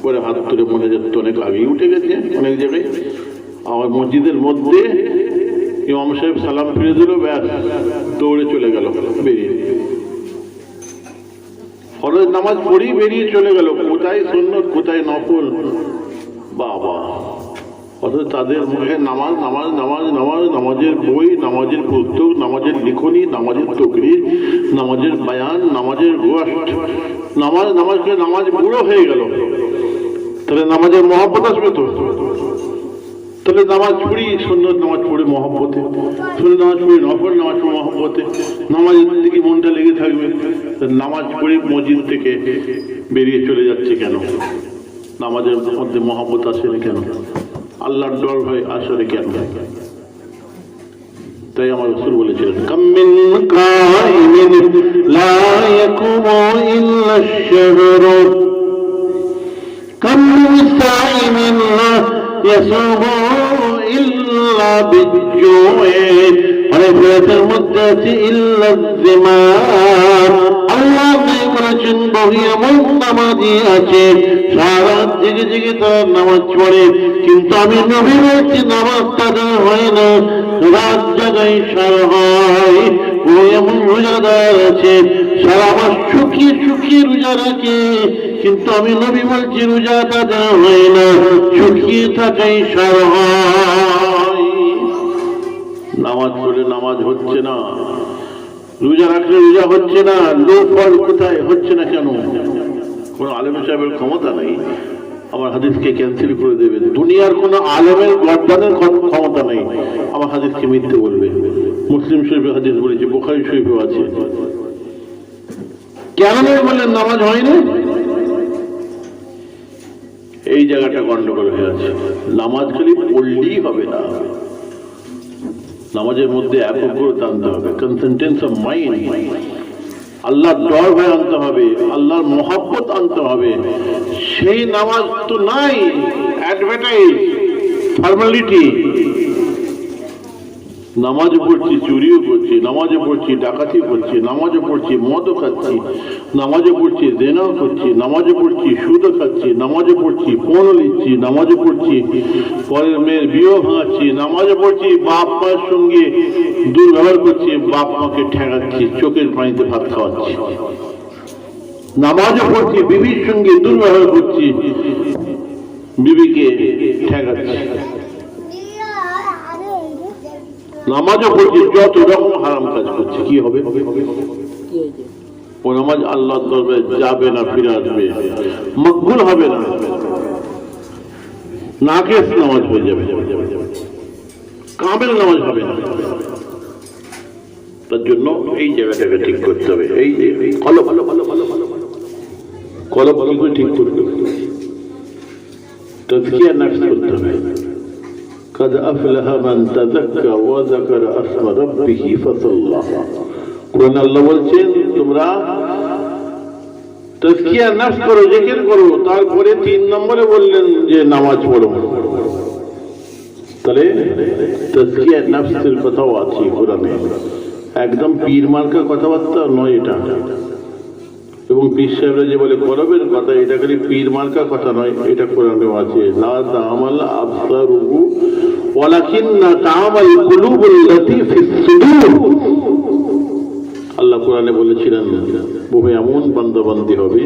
পরে হাত তুলে মনে যাচ্ছে অনেক আগেই উঠে গেছে অনেক জায়গায়। আমার মসজিদের মধ্যে ইমাম সাহেব সালাম ফিরে দিল, ব্যাস দৌড়ে চলে গেল বেরিয়ে, ফরজ নামাজ পড়ি বেরিয়ে চলে গেল, কোথায় সুন্নত কোথায় নফল, বাবা। অথচ তাদের মুখে নামাজ নামাজ নামাজ নামাজ, নামাজের বই, নামাজের পুস্তক, নামাজের লিখনি, নামাজের তকরির, নামাজের বায়ান, নামাজের গোষ্ঠ, নামাজ নামাজ করে নামাজ বুড়ো হয়ে গেল। তাহলে নামাজের মহব্বত আসবে তো? তাহলে নামাজ পড়ি, সুন্নত নামাজ পড়ে মহব্বতে, সুন্নত নামাজ পড়ি, নফল নামাজ পড়ে মহব্বতে, নামাজের দিকে মনটা লেগে থাকবে। নামাজ পড়ে মসজিদ থেকে বেরিয়ে চলে যাচ্ছে কেন? নামাজের মধ্যে মহব্বত আসে কেন? আল্লাহর ডর ভয় আসলে কেন? তাই আমার রাসূল বলেছিলেন, কাম মিন কাইমিন লা ইয়াকুমু ইল্লা আশ-শাহরু, কাম মিন সাইমিন লা ইয়াসুমু ইল্লা বিজ-জু'i, অনেক রাতের মধ্যে আছে ইল্লা যিমাম। আল্লাহ বলেছেন বহু এমন নামাজি আছে সারা জেগে জেগে তারা নামাজ পড়ে, কিন্তু আমি নবী বলছি নামাজ তাদের হয় না, রাত জাগায় সারা হয়। বহু এমন রোজাদার আছে সারা মাস শুকিয়ে শুকিয়ে রোজা রাখে, কিন্তু আমি নবী বলছি রোজা তাদের হয় না, শুকিয়ে থাকাই সারা হয়। নামাজ পড়লে নামাজ হচ্ছে না, রোজা রাখলে রোজা হচ্ছে না, লোক ফল কোথায় হচ্ছে না কেন? কোন আলেম সাহেবের ক্ষমতা নেই আমার হাদিসকে ক্যান্সেল করে দেবে, দুনিয়ার কোন আলেমের গর্দানের ক্ষমতা নেই আমার হাদিসকে মিথ্যে বলবে। মুসলিম শরীফে হাদিস বলেছে, বুখারী শরীফেও আছে। কেন বললেন নামাজ হয়নি? এই জায়গাটা গন্ডগোল হয়ে আছে। নামাজ খালি পড়লেই হবে না, নামাজের মধ্যে একাগ্রতা আনতে হবে, কনসেন্ট্রেন্স অফ মাইন্ড, আল্লাহর ডর ভয় আনতে হবে, আল্লাহর মহব্বত আনতে হবে। সেই নামাজ তো নাই, অ্যাডভার্টাইজ, ফর্মালিটি। নামাজে পড়ছি চুরিও করছি, নামাজে পড়ছি ডাকাতি করছি, নামাজে পড়ছি মদও খাচ্ছি, নামাজে পড়ছি জেনাও করছি, নামাজে পড়ছি সুদও খাচ্ছি, নামাজে পড়ছি পণ নিচ্ছি, নামাজে পড়ছি পরের মেয়ের বিয়েও ভাঙাচ্ছি, নামাজে পড়ছি বাপ মায়ের সঙ্গে দুর্ব্যবহার করছি, বাপ মাকে ঠেকাচ্ছি, চোখের পানিতে ভাত খাওয়াচ্ছি। নামাজে পড়ছি বিবির সঙ্গে দুর্ব্যবহার করছি, বিবিকে ঠেকাচ্ছি। নামাজও পড়ছি, যত রকম হারাম কাজ করছে, কি হবে? ও নামাজ আল্লাহর দরবারে যাবে না, ফিরে আসবে, মকবুল হবে না, নাকেস নামাজ হয়ে যাবে, কামেল নামাজ হবে না। তার জন্য এই জায়গাটাকে ঠিক করতে হবে। এই যে কলব কলব কি করে ঠিক করতে হবে? তাজকিয়া নফস করতে হবে। قد أفلح من تذكر وذكر اسم ربه فصلى। কোরআন আল্লাহ বলছেন তোমরা তাজকিয়া নফস করো, জিকির করো, তারপরে 3 নম্বরে বললেন যে নামাজ পড়ো। তাহলে তাজকিয়া নফসের কথাও আছে কোরআনে, একদম পীর মার্কা কথাবার্তা নয় এটা। এবং পীর সাহেবরা যে বলে কলবের কথা, এটা খালি পীর মার্কা কথা নয়, এটা কোরআনেও আছে। লা তা'মাল আবসারুহু ওয়ালাকিন্না তা'মাল কুলুবুল্লাতী ফিস সুদূর। আল্লাহ কোরআনে বলেছিলেন বহু এমন বান্দাবান্দি হবে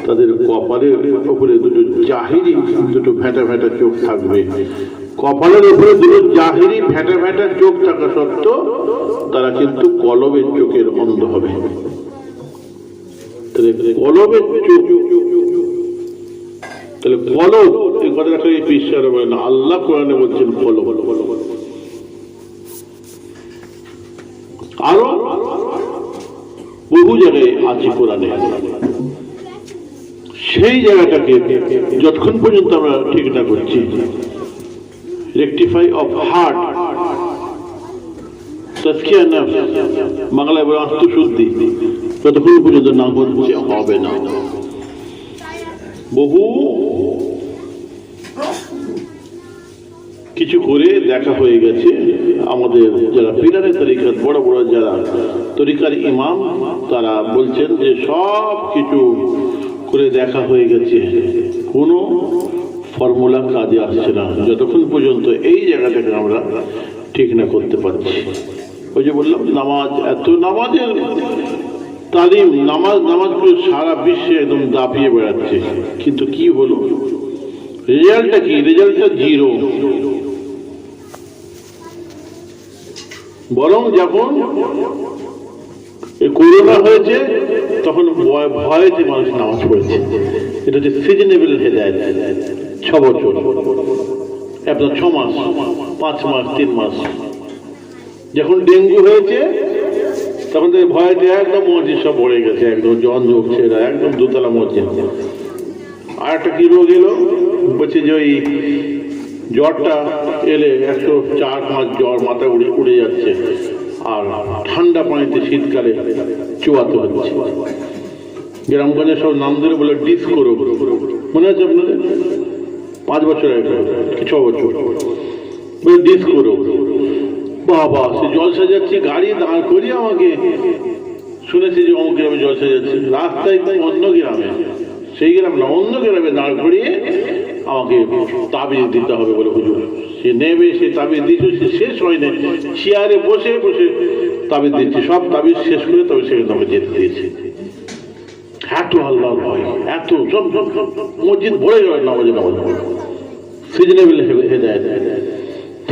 তাদের কপালের উপরে দুটো ফেটা ফেটা চোখ থাকবে, কপালের উপরে দুটো জাহিরি ফেটা ফেটা চোখ থাকা সত্ত্বেও তারা কিন্তু কলবের চোখের অন্ধ হবে। কলবের চোখ তাহলে কলব এই কথাটা বিশ্বাস বলে না, আল্লাহ কোরআনে বলছেন কলব। আরো বহু জায়গায় আছে কোরআনে, সেই জায়গাটাকে যতক্ষণ পর্যন্ত আমরা ঠিক না করছি, রেকটিফাই অফ হার্ট, তাজকিয়া নফস, বাংলায় বলে আত্মশুদ্ধি, ততক্ষণ পর্যন্ত না হচ্ছে হবে না। বহু কিছু করে দেখা হয়ে গেছে আমাদের যারা পিলারে তরিকার বড় বড় যারা তরিকার ইমাম, তারা বলছেন যে সব কিছু করে দেখা হয়ে গেছে, কোনো ফর্মুলা কাজে আসছে না যতক্ষণ পর্যন্ত এই জায়গাটাকে আমরা ঠিক না করতে পারছি। ওই যে বললাম নামাজ, এত নামাজের তালিম, নামাজ করে সারা বিশ্বে একদম দাপিয়ে বেড়াচ্ছে, কিন্তু কি হলো রেজাল্টটা কি? রেজাল্টটা জিরো। বরং যখন করোনা হয়েছে তখন ভয়েতে মানুষ নামাজ পড়েছে। এটা হচ্ছে সিজনেবল হেদায়েত। 6 বছর, আপনার 6 মাস, 5 মাস, 3 মাস। যখন ডেঙ্গু হয়েছে তখন থেকে ভয়েতে একদম মসজিদ সব ভরে গেছে, একদম জন ঢুকছে, একদম দোতলা মসজিদ। আর একটা কি রোগ এলো বলছে যে ওই জ্বরটা এলে 104-5 জ্বর মাথা উড়ে যাচ্ছে, আর ঠান্ডা পানিতে শীতকালে চুয়াতে হচ্ছে। গ্রামগঞ্জে সব নাম ধরে বলে ডিস্কো রোগ, মনে আছে আপনাদের? 5 বছর আগে কি 6 বছর বলে ডিস্কো রোগ। বাবা, সে জলসা যাচ্ছি, গাড়ি দাঁড় করিয়ে আমাকে, শুনেছি যে অমুক গ্রামে জলসা যাচ্ছে, রাস্তায় অন্য গ্রামে, সেই গ্রাম না অন্য গ্রামে দাঁড় করিয়ে আমাকে তাবিজ দিতে হবে বলে হুজুর। সে নেবে, সে তাবিজ দিচ্ছে, সে শেষ হয় না, চেয়ারে বসে বসে তাবিজ দিচ্ছে, সব তাবিজ শেষ করে তবে সেখানে আমাকে যেতে দিয়েছে। এত আল্লাহর ভয়, এত সব মসজিদ ভরে গেল নামাজে নামাজ, সিজনেবল হেদায়েত।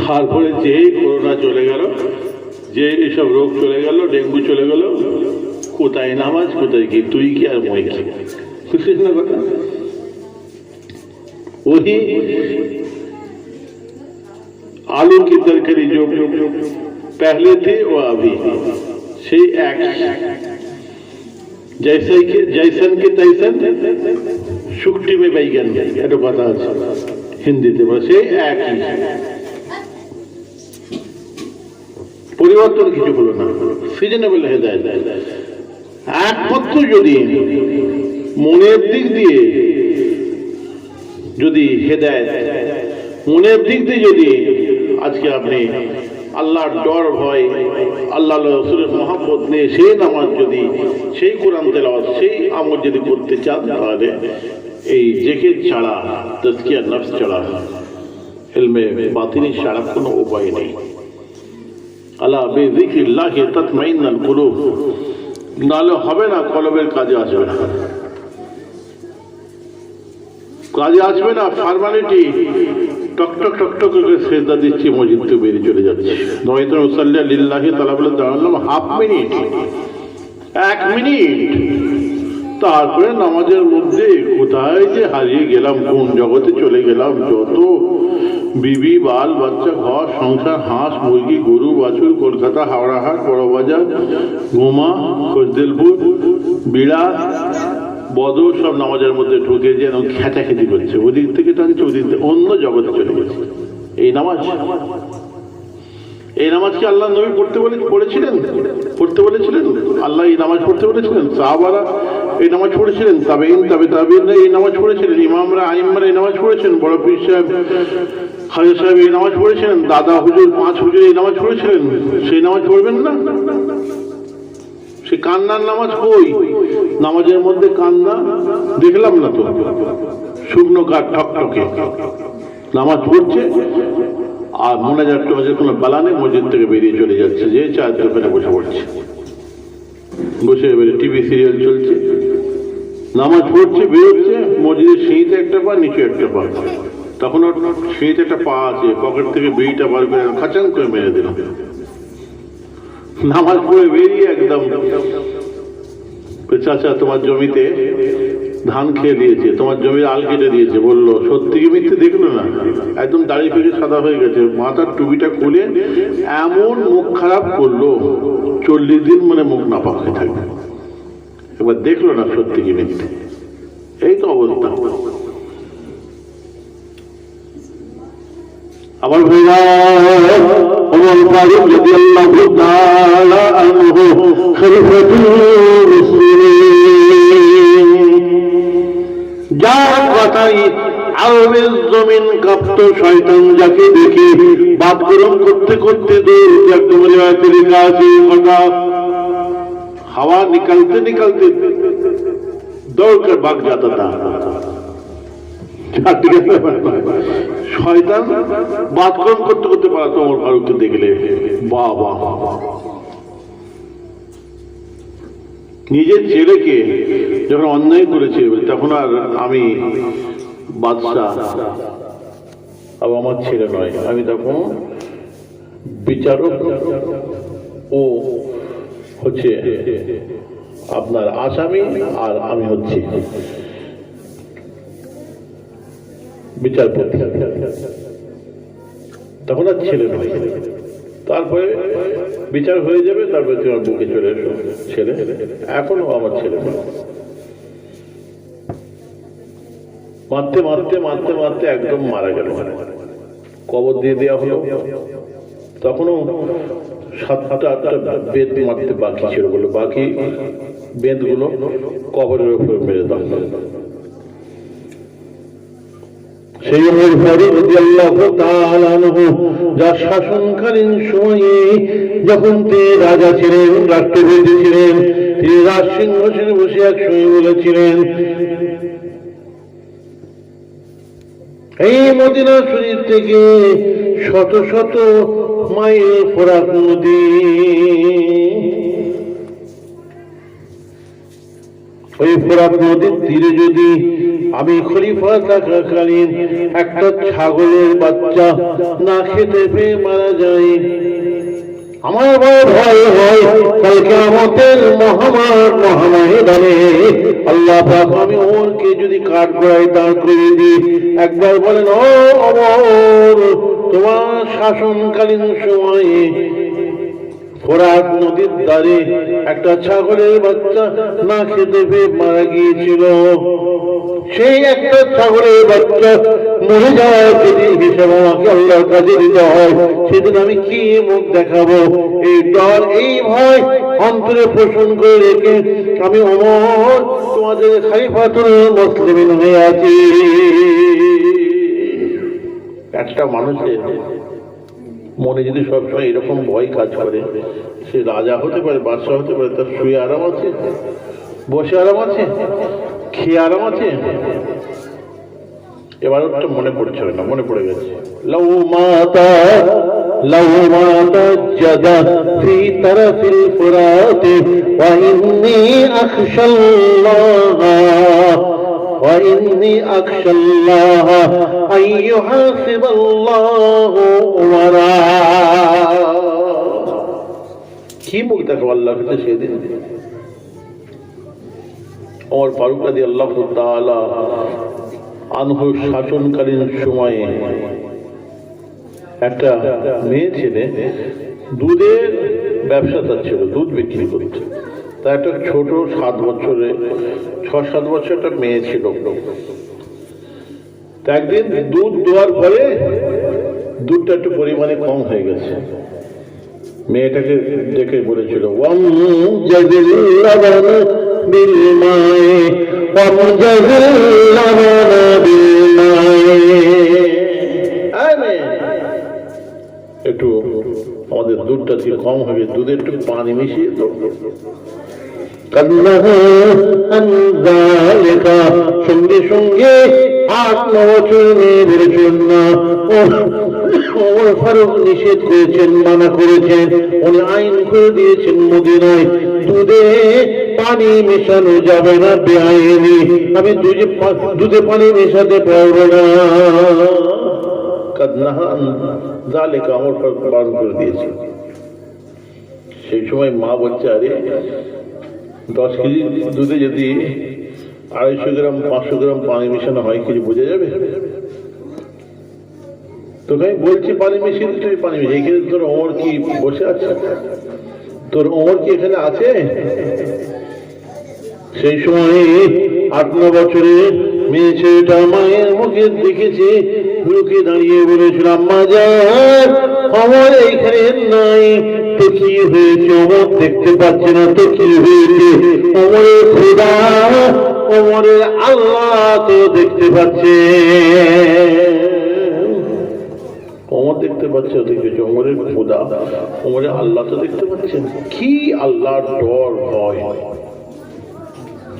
তারপরে যে করোনা চলে গেল, যে এসব রোগ চলে গেল, ডেঙ্গু চলে গেল, কোথায় নামাজ, কোথায় কি, তুই কি আর মই কি, বুঝছিস না কথা? वही आलू की तरकारी जो पहले थे वो अभी से एक, जैसे कि जैसन के तैसन शुक्ति में बैगन, এটা কথা আছে হিন্দিতে, বলে একই, পরিবর্তন কিছু হলো না, সিজনেবল হেদায়েত। একমাত্র যদি মনের দিক দিয়ে, যদি হেদায়েত মনের দিক দিয়ে যদি আজকে আপনি আল্লাহর ডর ভয়, আল্লাহ রাসূলের মহব্বত নিয়ে সেই নামাজ যদি, সেই কোরআন তেলাওয়াত, সেই আমল যদি করতে চান, তাহলে এই জিকির ছাড়া, তাজকিয়া নফস ছাড়া, ইলমে বাতিনি ছাড়া কোনো উপায় নেই। আলা বিযিকরিল্লাহি তাতমাইন্নুল কুলুব, নালে হবে না, কলবের কাজে আসবে না, কাজে আসবে না, ফরমালিটি, টকটক টকটক করে সেজদা দিচ্ছি, মসজিদ থেকে বেরিয়ে চলে যাচ্ছে। নয়তো মুসাল্লি লিল্লাহি তাআলা বলে দাঁড়ালাম হাফ মিনিট, 1 মিনিট, তারপরে নামাজের মধ্যে কোথায় যে হারিয়ে গেলাম, কোন জগতে চলে গেলাম। যত বিবি, বাল বাচ্চা, ঘর সংসার, হাঁস মুরগি, গরু বাছুর, কলকাতা, হাওড়াহাট, বড়বাজার, গোমা, খজদেলপুর, বিড়াল, বদর সব নামাজের মধ্যে ঢুকে যেন খেটাখেটি করছে, ওদিক থেকে টানছে, ওদিক থেকে অন্য জগতে চলে গেছে। এই নামাজ, এই নামাজ কি আল্লাহ নবী পড়তে বলেছিলেন? আল্লাহ এই নামাজ পড়তে বলেছিলেন? সাহাবারা এই নামাজ পড়েছিলেন? তাবেঈন, তবে তাবেঈনরা এই নামাজ পড়েছিলেন? ইমামরা, আইম্মারা এই নামাজ পড়েছেন? বড় পীর সাহেব, খাজা সাহেব এই নামাজ পড়েছিলেন? দাদা হুজুর, 5 হুজুর এই নামাজ পড়েছিলেন? সেই নামাজ পড়বেন না? সে কান্নার নামাজ কই? নামাজের মধ্যে কান্না দেখলাম না তো, শুকনো কাঠ ঠকঠকে নামাজ পড়ছে, আর মনে যাচ্ছে কোনো বালা নেই, মসজিদ থেকে বেরিয়ে চলে যাচ্ছে, যে চায়ের দোকানে বসে পড়ছে, বসে এবারে টিভি সিরিয়াল চলছে, নামাজ পড়ছে, বেরোচ্ছে, মসজিদের সিঁড়িতে একটা পা, নিচে একটা পা, তখন ওর সিঁড়িতে একটা পা আছে, পকেট থেকে বিড়িটা বার করে খাচাং করে মেরে দিল। নামাজ পড়ে বেরিয়ে একদম, চাচা তোমার জমিতে ধান খেয়ে দিয়েছে, তোমার জমির আল কেটে দিয়েছে, বললো সত্যি কি মিথ্যে দেখলো না, একদম দাড়ি ফেলে সাদা হয়ে গেছে, মাথার টুপিটা খুলে এমন মুখ খারাপ করলো 40 দিন মানে মুখ না পাকে থাকবে। এবার দেখলো না সত্যি কি মিথ্যে, এই তো অবস্থা। আমার ভাইরা, ওমর ফারুক রাদিয়াল্লাহু তাআলা আনহু খলিফাতুল মুসলিমিন, যার কথাই আরবের জমিন কাঁপত, শয়তান যাকে দেখে বাদ গরম করতে করতে দৌড়, একদম রিওয়ায়াতে লেখা আছে কথা, हवा निकलते निकलते दौड़कर भाग जाता था। শয়তান বাথরুম করতে করতে পারতো ওমর ফারুককে দেখলে, বাহ বাহ। নিজের ছেলেকে যখন অন্যায় করেছে তখন আর আমি বাদশা, আর আমার ছেলে নয়, আমি তখন বিচারক ও হচ্ছে আপনার আসামি, আর আমি হচ্ছি বিচারপতি, তখন আর ছেলে নয়। তারপরে বিচার হয়ে যাবে, তারপরে তোমার বুকে চলে এসো ছেলে, এখনো আমার ছেলে নয়। মারতে মারতে মারতে মারতে একদম মারা গেল, কবর দিয়ে দেওয়া হলো। তখনও 7-8টা বেদ মারতে বাকি ছিল, বলে বাকি বেদগুলো কবরের উপর মেরে দাও। সেই ওমর ফারুক রাদিয়াল্লাহু তাআলা আনহু যার শাসনকালীন সময়ে যখন তিনি রাজা ছিলেন, রাষ্ট্রপতি ছিলেন, তিনি রাজ সিংহাসনে বসে এক সময় বলেছিলেন, এই মদিনা শরীফ থেকে শত শত মাইল ফোরাত নদী, ওই ফোরাত নদীর তীরে যদি আমি খলিফা থাকাকালীন একটা ছাগলের বাচ্চা না খেতে পেয়ে মারা যায়, আমার ভয় হয় কালকে আমাদের মহাময়দানে আল্লাহ পাক আমি ওরকে যদি কাঠ গড়ায় দাঁড় করে দিই, একবার বলেন ও ওমর, তোমার শাসনকালীন সময়ে ফোরাত নদীর ধারে একটা ছাগলের বাচ্চা না খেতে পেয়ে মারা গিয়েছিল, সেই একটা ছাগলের বাচ্চা মরে যাওয়ার যদি হিসাব আমাকে আল্লাহর কাছে দিতে হয়, সেদিন আমি কি মুখ দেখাবো? এই ডর, এই ভয় অন্তরে পোষণ করে রেখে আমি ওমর তোমাদের খলিফাতুল মুসলিমিন হয়ে আছি। একটা মানুষের মনে যদি সবসময় এরকম ভয় কাজ করে, সে রাজা হতে পারে, বাদশা হতে পারে, তার শুয়ে আরাম আছে, বসে আরাম আছে, খেয়ে আরাম আছে। এবার ওটা মনে পড়ছে না, মনে পড়ে গেছে। لو ما تجد في طرف الفرات وإني أخشى الله أن يحاسب الله عمرا। কি মুখ দেখো আল্লাহর কাছে সেদিন? ওমর ফারুক রাদিয়াল্লাহু তাআলা আনহু শাসনকালীন সময়ে একটা মেয়ে ছেলে দুধের ব্যবসা তার ছিল, দুধ বিক্রি করছে। তা একটা ছোট 6-7 বছর একটা মেয়ে ছিল। তা একদিন দুধ দোয়ার পরে দুধটা একটু পরিমাণে কম হয়ে গেছে। মেয়েটাকে দেখে বলেছিল, একটু আমাদের দুধটা দিয়ে কম হবে, দুধে একটু পানি মিশিয়ে দাও। সঙ্গে সঙ্গে 8-9 বছর মেয়েদের জন্য ওমর ফারুক নিষেধ করেছেন, মানা করেছেন, উনি আইন করে দিয়েছেন মদিনায় দুধে পানি মেশানো যাবে না, বেআইনি। আমি দুধে পানি মেশাতে পারবো না। ওমর ফারুক বারণ করে দিয়েছে। সেই সময় মা বলছে, আরে 10 কেজি দুধে যদি 250 গ্রাম 500 গ্রাম পানি মেশানো হয় কিছু বোঝা যাবে? তোকে আমি বলছি পানি মিশিয়ে তুই পানি মিশিয়ে, এখানে তোর ওমর কি বসে আছে? তোর ওমর কি এখানে আছে? সেই সময় 8-9 বছরের মেয়ে ছেলেটা মায়ের মুখে দেখেছে, লুকে দাঁড়িয়ে বলেছিল, আম্মা যান আমার এইখানে নাই। তো কি হয়েছে? ওমর দেখতে পাচ্ছে না তো কি হয়েছে? ওমরের খোদা, ওমরের আল্লাহ তো দেখতে পাচ্ছে। ওমর দেখতে পাচ্ছে, দেখেছে ওমরের খোদা, ওমরের আল্লাহ তো দেখতে পাচ্ছেন। কি আল্লাহর ডর ভয়!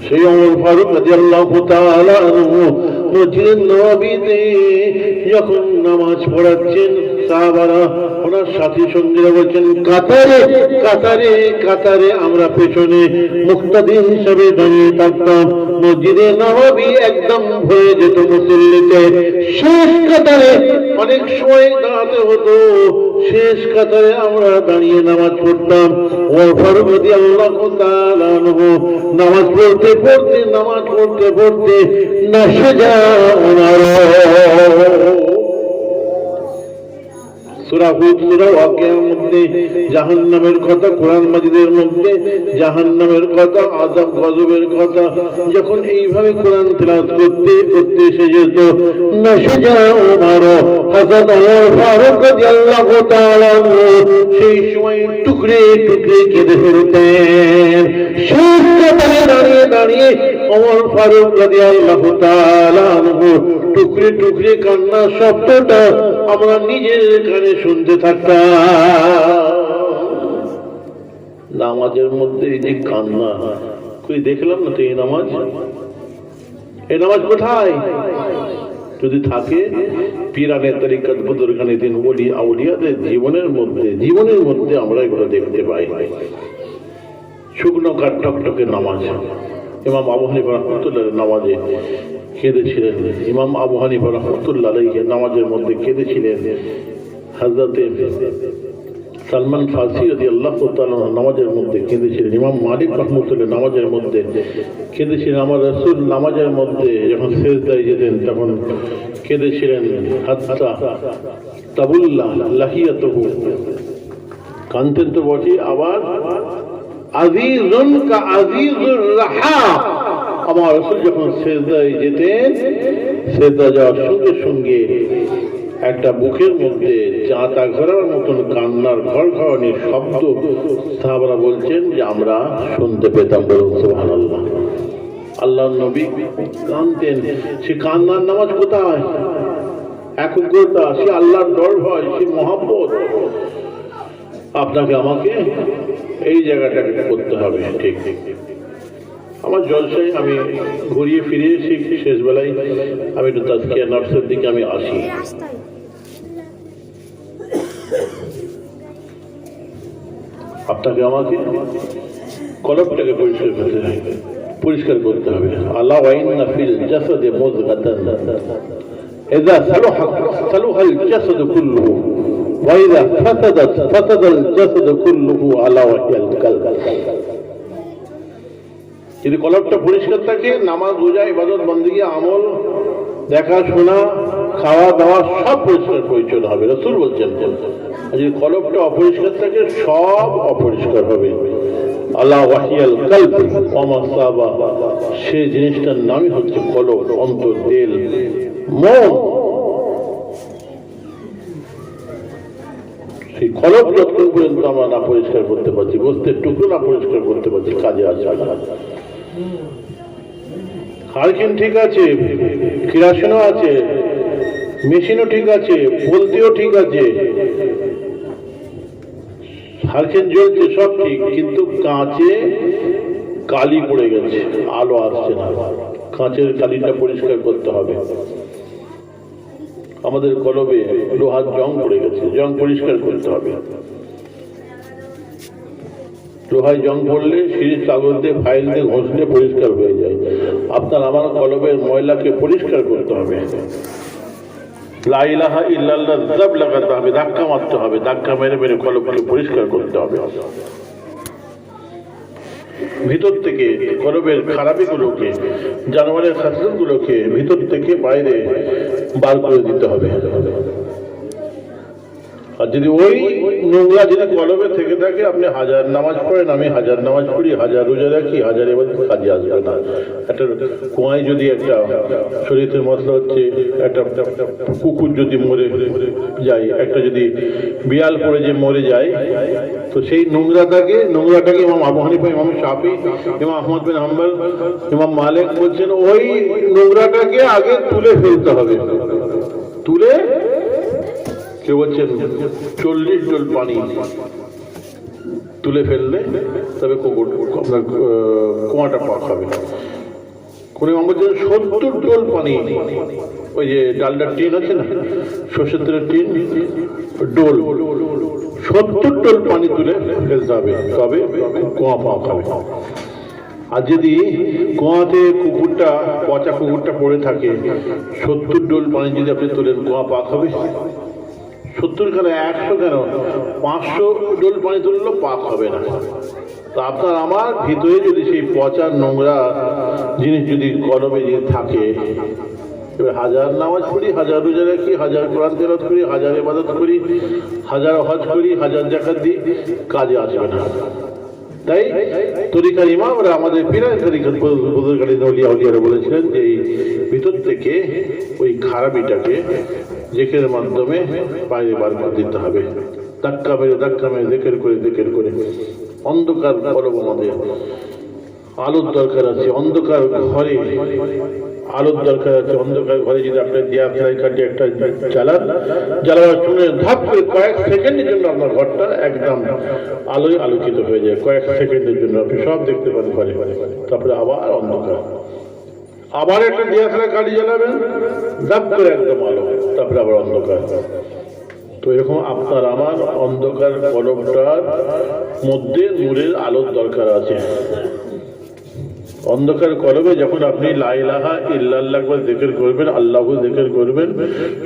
সেই ওমর ফারুক রাদিয়াল্লাহু তাআলা আনহু মসজিদে নববীতে যখন নামাজ পড়াচ্ছেন, সাহাবারা ওনার সাথী সঙ্গীরা বলছেন, কাতারে কাতারে কাতারে আমরা পেছনে মুক্তাদি হিসাবে দাঁড়িয়ে থাকতাম। মসজিদে নববী একদম হয়ে যেত মুসল্লিতে, শেষ কাতারে অনেক সময় দাঁড়াতে হতো, শেষ কাতারে আমরা দাঁড়িয়ে নামাজ পড়তাম। ওমর ফারুক রাদিয়াল্লাহু তাআলা আনহু নামাজ পড়তে পড়তে নাশজা ওনার সূরা হুদ সূরা ওয়াকিয়ার মধ্যে জাহান্নামের কথা, কোরআন মাজিদের মধ্যে জাহান্নামের কথা, আযাব গজবের কথা যখন এইভাবে কোরআন তেলাওয়াত করতে করতে এসে যেত, নাশজা ওমর হযরত ওমর ফারুক রাদিয়াল্লাহু তাআলা সেই সময় টুকরে টুকরে কেঁদে ফেলতেন। শেষ কাতারে দাঁড়িয়ে দাঁড়িয়ে ওমর ফারুক রাদিয়াল্লাহু তাআলা টুকরে টুকরে কান্নার শব্দটা আমরা নিজের কানে শুনতে থাকতাম। নামাজের মধ্যে এই যে কান্না, কই দেখলাম না তো এই নামাজ? এই নামাজ কোথায়? যদি থাকে পীরানে তরিকত বুজুর্গানে দিন ওলি আউলিয়াদের জীবনের মধ্যে আমরা এগুলো দেখতে পাই। শুকনো কাঠ টকটকে নামাজ। ইমাম আবু হানিফা রাহমাতুল্লাহ নামাজে কেঁদেছিলেন। ইমাম আবু হানিফা রাহমাতুল্লাহ আলাইহি নামাজের মধ্যে কেঁদেছিলেন। হযরতে সালমান ফারসি রাদিয়াল্লাহু তাআলা নামাজের মধ্যে কেঁদেছিলেন। ইমাম মালিক রাহমাতুল্লাহ নামাজের মধ্যে কেঁদেছিলেন। আমার রাসূল নামাজের মধ্যে যখন সিজদায় যেতেন তখন কেঁদেছিলেন। হাত্তা তাবুল্লাহ লাহিয়াতুহু, কাঁদতেন তো বটে, আবার আজিজুন কা আজিজুর রাহা, আমার রাসূল যখন সিজদায় যেতেন, সিজদা যাওয়ার সঙ্গে সঙ্গে একটা বুকের মধ্যে চাঁতা ঘোরার মতন কান্নার ঘর ঘরানির শব্দ সাহাবারা বলছেন যে আমরা শুনতে পেতাম। বলুন সুবহানাল্লাহ। আল্লাহর নবী কাঁদতেন। সে কান্নার নামাজ কোথায়? একগ্রতা, সে আল্লাহর ডর ভয়, সে মহব্বত আপনাকে আমাকে এই জায়গাটাকে করতে হবে। ঠিক ঠিক আমার জলসায় আমি ঘুরিয়ে ফিরিয়ে শেষ বেলায় আমি একটু তাজকিয়া নফসের দিকে আমি আসি। আপনাকে আমাকে কলবটাকে পরিষ্কার করতে হবে। আলা ওয়াইন্না ফিল জাসাদি মুযগাতান ইযা সালুহাল জাসাদু কুল্লুহু ওয়া ইযা ফাসাদাল জাসাদু কুল্লুহু আলা ওয়াহিয়াল কলব। যদি কলবটা পরিষ্কার থাকে, নামাজ রোজা ইবাদত বন্দেগী আমল দেখাশোনা খাওয়া দাওয়া সব পরিষ্কার পরিচ্ছন্ন হবে। রাসূল বলছেন যদি কলবটা অপরিষ্কার থাকে সব অপরিষ্কার হবে। আলা ওয়াহিয়াল কলব ওয়া মা সাবা, সেই জিনিসটার নামই হচ্ছে কলব, অন্তর, দিল, মন। সেই কলব যতক্ষণ পর্যন্ত আমরা না পরিষ্কার করতে পারছি, বস্তুর টুকরো না পরিষ্কার করতে পারছি, কাজে আসবে না। হারকিন ঠিক আছে, কিরাসিনও আছে, মেশিনও ঠিক আছে, বলতিও ঠিক আছে, হারকিন জ্বলছে, সব ঠিক, কিন্তু কাঁচে কালি পড়ে গেছে, আলো আসছে না। কাঁচের কালিটা পরিষ্কার করতে হবে। আমাদের কলবে লোহার জং পড়ে গেছে, জং পরিষ্কার করতে হবে। লোহায় জং পড়লে সিরিজ কাগজ দিয়ে ফাইল দিয়ে ঘষলে পরিষ্কার হয়ে যায়। আপনার আমার কলবের ময়লাকে পরিষ্কার করতে হবে। লা ইলাহা ইল্লাল্লাহ জব লাগাতে হবে, ধাক্কা মারতে হবে, ধাক্কা মেরে মেরে কলবকে পরিষ্কার করতে হবে। ভিতর থেকে কলবের খারাপিগুলোকে, জানোয়ারের খাসলতগুলোকে ভিতর থেকে বাইরে বার করে দিতে হবে। আর যদি ওই নোংরা যদি কলবে থেকে থাকে, আপনি হাজার নামাজ পড়েন, আমি হাজার নামাজ পড়ি, হাজার রোজা রাখি, হাজার এবার কাজে আসবে না। একটা কুয়ায় যদি একটা শরীরের মশলা হচ্ছে, একটা কুকুর যদি মরে যায়, একটা যদি বিড়াল পড়ে যে মরে যায়, তো সেই নোংরাটাকে ইমাম আবু হানিফা, ইমাম শাফি, ইমাম আহমদ বিন হাম্বল, ইমাম মালিক বলছেন ওই নোংরাটাকে আগে তুলে ফেলতে হবে। তুলে কেউ বলছেন 40 ডোল পানি তুলে ফেললে তবে আপনার কুয়াটা পাক হবে। কোন ইমাম বলছেন 70 ডোল পানি, ওই যে ডালডার টিন আছে না, সর্ষের তেলের টিন, ডোল 70 ডোল পানি তুলে ফেলতে হবে, তবে কুয়া পাক হবে। আর যদি কুয়াতে পচা কুকুরটা পড়ে থাকে, 70 ডোল পানি যদি আপনি তোলেন, কুয়া পাক হবে? 70 কেন, 100 কেন, 500 ডোল পানি তুললেও পাক হবে না। তো আপনার আমার ভিতরে যদি সেই পচা নোংরা জিনিস যদি কলবে যদি থাকে, এবার হাজার নামাজ পড়ি, হাজার রোজা রাখি, হাজার কোরআন তেলাওয়াত করি, হাজার ইবাদত করি, হাজার হজ করি, হাজার যাকাত দিই, কাজে আসবে না। তাই তরিকার ইমামরা, আমাদের পীরান তরিকার বুজুর্গালী আউলিয়ারা বলেছিলেন যে এই ভিতর থেকে ওই খারাপিটাকে জিকিরের মাধ্যমে বাইরে বার করে দিতে হবে। ধাক্কা মেরে জিকির করে অন্ধকার কলব, আমাদের আলোর দরকার আছে, অন্ধকার ঘরে আলোর দরকার আছে। অন্ধকার ঘরে যদি আপনার দিয়া ফেলাই কাটি একটা জ্বালাবার শুনে ধাপ করে কয়েক সেকেন্ডের জন্য আপনার ঘরটা একদম আলোয় আলোকিত হয়ে যায়। কয়েক সেকেন্ডের জন্য আপনি সব দেখতে পারেন। তারপরে আবার অন্ধকার, আবার একটা দিয়া ফেলাই কাটি জ্বালাবেন, ধাপ করে একদম আলো, তারপরে আবার অন্ধকার। তো এরকম আপনার আমার অন্ধকার কলবটার মধ্যে নূরের আলোর দরকার আছে। অন্ধকার কলবে যখন আপনি লা ইলাহা ইল্লাল্লাহ একবার জিকির করবেন, আল্লাহু জিকির করবেন,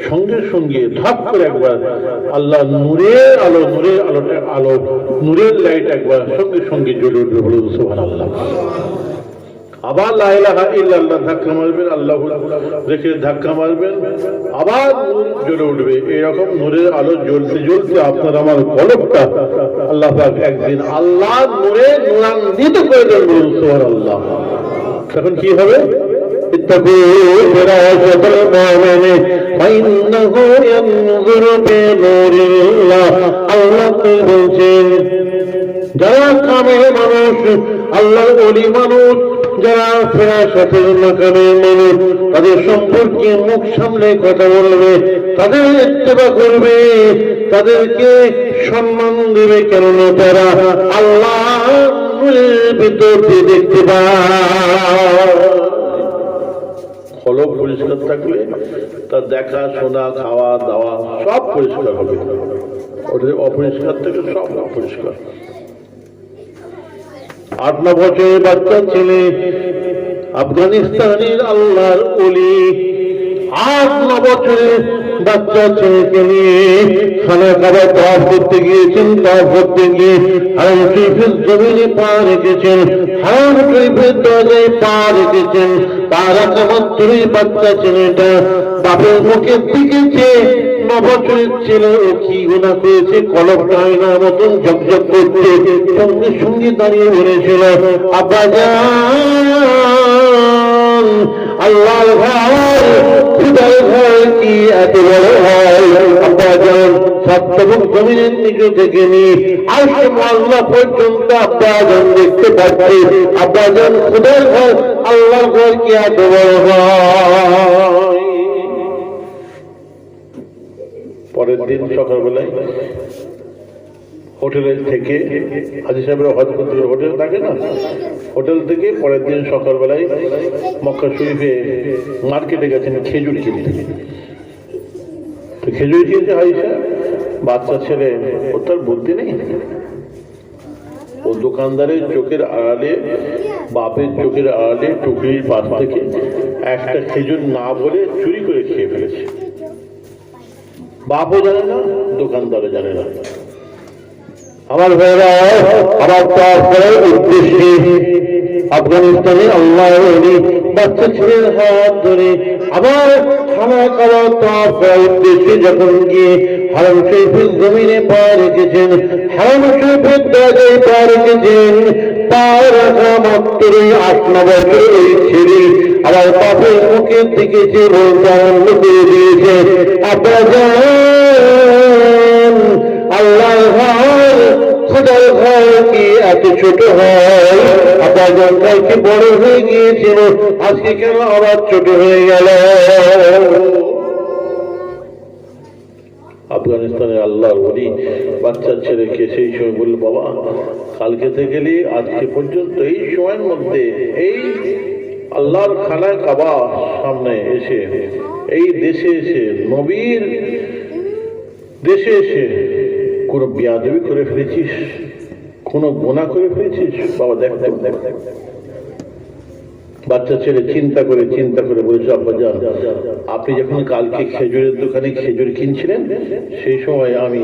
সঙ্গে সঙ্গে ধাপ করে একবার আল্লাহ নূরের আলো, নূরের লাইট একবার সঙ্গে সঙ্গে জ্বলে উঠবে। বলুন সুবহানাল্লাহ। আবার লা ইলাহা ইল্লাল্লাহ ধাক্কা মারবেন, আল্লাহু জিকির ধাক্কা মারবেন, আবার নূর জ্বলে উঠবে। এরকম নূরের আলো জ্বলতে জ্বলতে আপনার আমার কলবটা আল্লাহ পাক একদিন আল্লাহ নূরে নূরান্বিত করে দেন। বলুন সুবহানাল্লাহ। তখন কি হবে? ইত্তাকু ফিরাসাতাল মুমিনি ফাইন্নাহু ইয়ানজুরু বিনূরিল্লাহ। আল্লাহ বলছেন, যারা কামেল মানুষ, আল্লাহর ওলি মানুষ, যারা ফিরাসাতের মাকামের মানুষ, তাদের সম্পর্কে মুখ সামলে কথা বলবে, তাদের ইত্তেবা করবে, তাদেরকে সম্মান দেবে, কেননা তারা আল্লাহর ভিতর দিয়ে দেখতে পায়। কলব পরিষ্কার থাকলে তার দেখা, শোনা, খাওয়া দাওয়া সব পরিষ্কার হবে। ওটা অপরিষ্কার থেকে সব অপরিষ্কার। 8-9 বছরের বাচ্চা ছেলে, আফগানিস্তানের আল্লাহর ওলি, 8-9 বছরের বাচ্চা ছেলেকে নিয়ে খানা খাবার তাওয়াফ করতে গিয়েছেন। তাওয়াফ করতে গিয়ে হারাম শরীফের জমিনে পা রেখেছেন, হারাম শরীফের দরজায় পা রেখেছেন। পা রাখা মাত্রই বাচ্চা ছেলেটা বাপের মুখের দিকে চেয়ে, 9 বছরের ছেলে ও কি গুনাহ করেছে, কলবটা আয়নার মতন ঝকঝক করতে, সঙ্গে সঙ্গে দাঁড়িয়ে বলেছিল, আব্বাজান, আল্লাহর ঘর, খুদার ঘর কি এত বড় হয়? আব্বাজান সাতবুক জমিনের নিচে থেকে নিয়ে আরশে মুআল্লা পর্যন্ত আব্বাজান দেখতে পাচ্ছে। আব্বাজান, খুদার ঘর, আল্লাহর ঘর কি এত বড় হয়? পরের দিন সকালবেলায় হোটেলে থেকে, হাজী সাহেবের হজ করতে গেলে হোটেল থাকে না, হোটেল থেকে পরের দিন সকালবেলায় মক্কা শরীফে মার্কেটে গেছেন খেজুর কিনতে। তো খেজুর কিনতে হাজী সাহেব, বাচ্চা ছেলে, ওর তার বুদ্ধি নেই। ও দোকানদারের চোখের আড়ালে, বাপের চোখের আড়ালে টুকরির পাশ থেকে একটা খেজুর না বলে চুরি করে খেয়ে ফেলেছে। বাপও জানে না, দোকানদারও জানে না। আমার ভাইরা, আবার তারপরে উদ্দেশ্যে আফগানিস্তানে আল্লাহ বাচ্চা ছেলের হাত ধরে আবার খানা খাওয়া তার উদ্দেশ্যে যখন গিয়ে হারাম শরীফের জমিনে পা রেখেছেন, হারাম শরীফের দরজায় পা রেখেছেন, পা রাখা মাত্রই 8-9 বছর ওই ছেলে আবার বাপের মুখের দিকে যে বলতে আরম্ভ করে দিয়েছে, আপনারা জানেন আল্লাহর ঘর, খোদার ঘর কি এত ছোট হয়? আপনার জনটাই কি বড় হয়ে গিয়েছিল, আজকে কেন আবার ছোট হয়ে গেল? আফগানিস্তানের আল্লাহর ওলি বাচ্চার ছেলেকে সেই সময় বলল, বাবা কালকে থেকে গেলে আজকে পর্যন্ত এই সময়ের মধ্যে এই আল্লাহর খানায় কাবা সামনে এসে, এই দেশে এসে, নবীর দেশে এসে কোন বিয়াদবি করে ফেলেছিস, কোন গুনাহ করে ফেলেছিস? বাবা দেখ। বাচ্চা ছেলে চিন্তা করে বলেছে, আব্বাজান আপনি যখন কালকে খেজুরের দোকানে খেজুর কিনছিলেন, সেই সময় আমি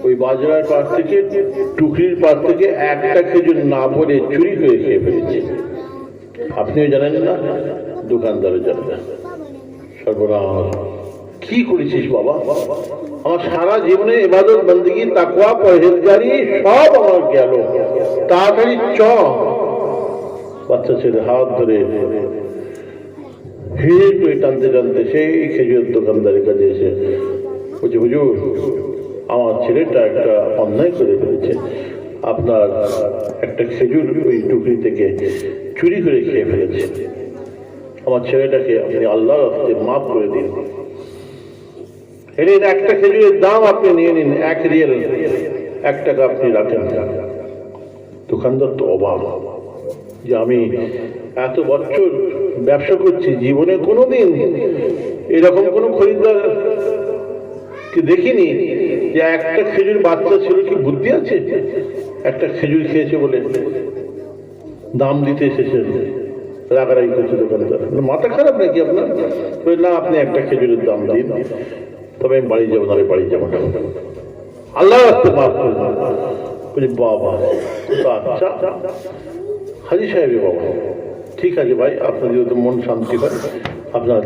ওই বাজারের পাশ থেকে, টুকরির পাশ থেকে একটা খেজুর না বলে চুরি করে খেয়ে ফেলেছি। আপনিও জানেন না, দোকানদারও জানেন না। সর্বনাশ, কি করেছিস বাবা? আমার সারা জীবনে ইবাদত বন্দেগী, তাকওয়া, পরহেজগারি সব আমার গেল, তাড়াতাড়ি চ। বাচ্চা ছেলে হাত ধরে হিড় করে টানতে টানতে সেই খেজুরের দোকানদারের কাছে এসে বলছে, হুজুর আমার ছেলেটা একটা অন্যায় করে ফেলেছে, আপনার একটা খেজুর ওই টুকরি থেকে চুরি করে খেয়ে ফেলেছে, আমার ছেলেটাকে আপনি আল্লাহর রাস্তায় মাফ করে দিন। নিন একটা খেজুরের দাম আপনি নিয়ে নিন, 1 রিয়াল, 1 টাকা আপনি রাখেন। দোকানদার তো অবাক যে আমি এত বছর ব্যবসা করছি, জীবনে কোনোদিন এরকম কোনো খরিদ্দার কি দেখিনি যে একটা খেজুর বাচ্চা ছিল, কি বুদ্ধি আছে? একটা খেজুর খেয়েছে বলে দাম দিতে এসেছে, রাগারাগি করছে দোকানদার। মাথা খারাপ নাকি আপনার? না, আপনি একটা খেজুরের দাম দিন, তবে আমি বাড়ি যাবো, নাহলে বাড়ি যাবো না, আল্লাহ রাস্তে মাফ করবেন। বলি বাবা আচ্ছা হাজি সাহেব, বাবা ঠিক আছে ভাই, আপনার যেহেতু মন শান্তি হয়, আপনার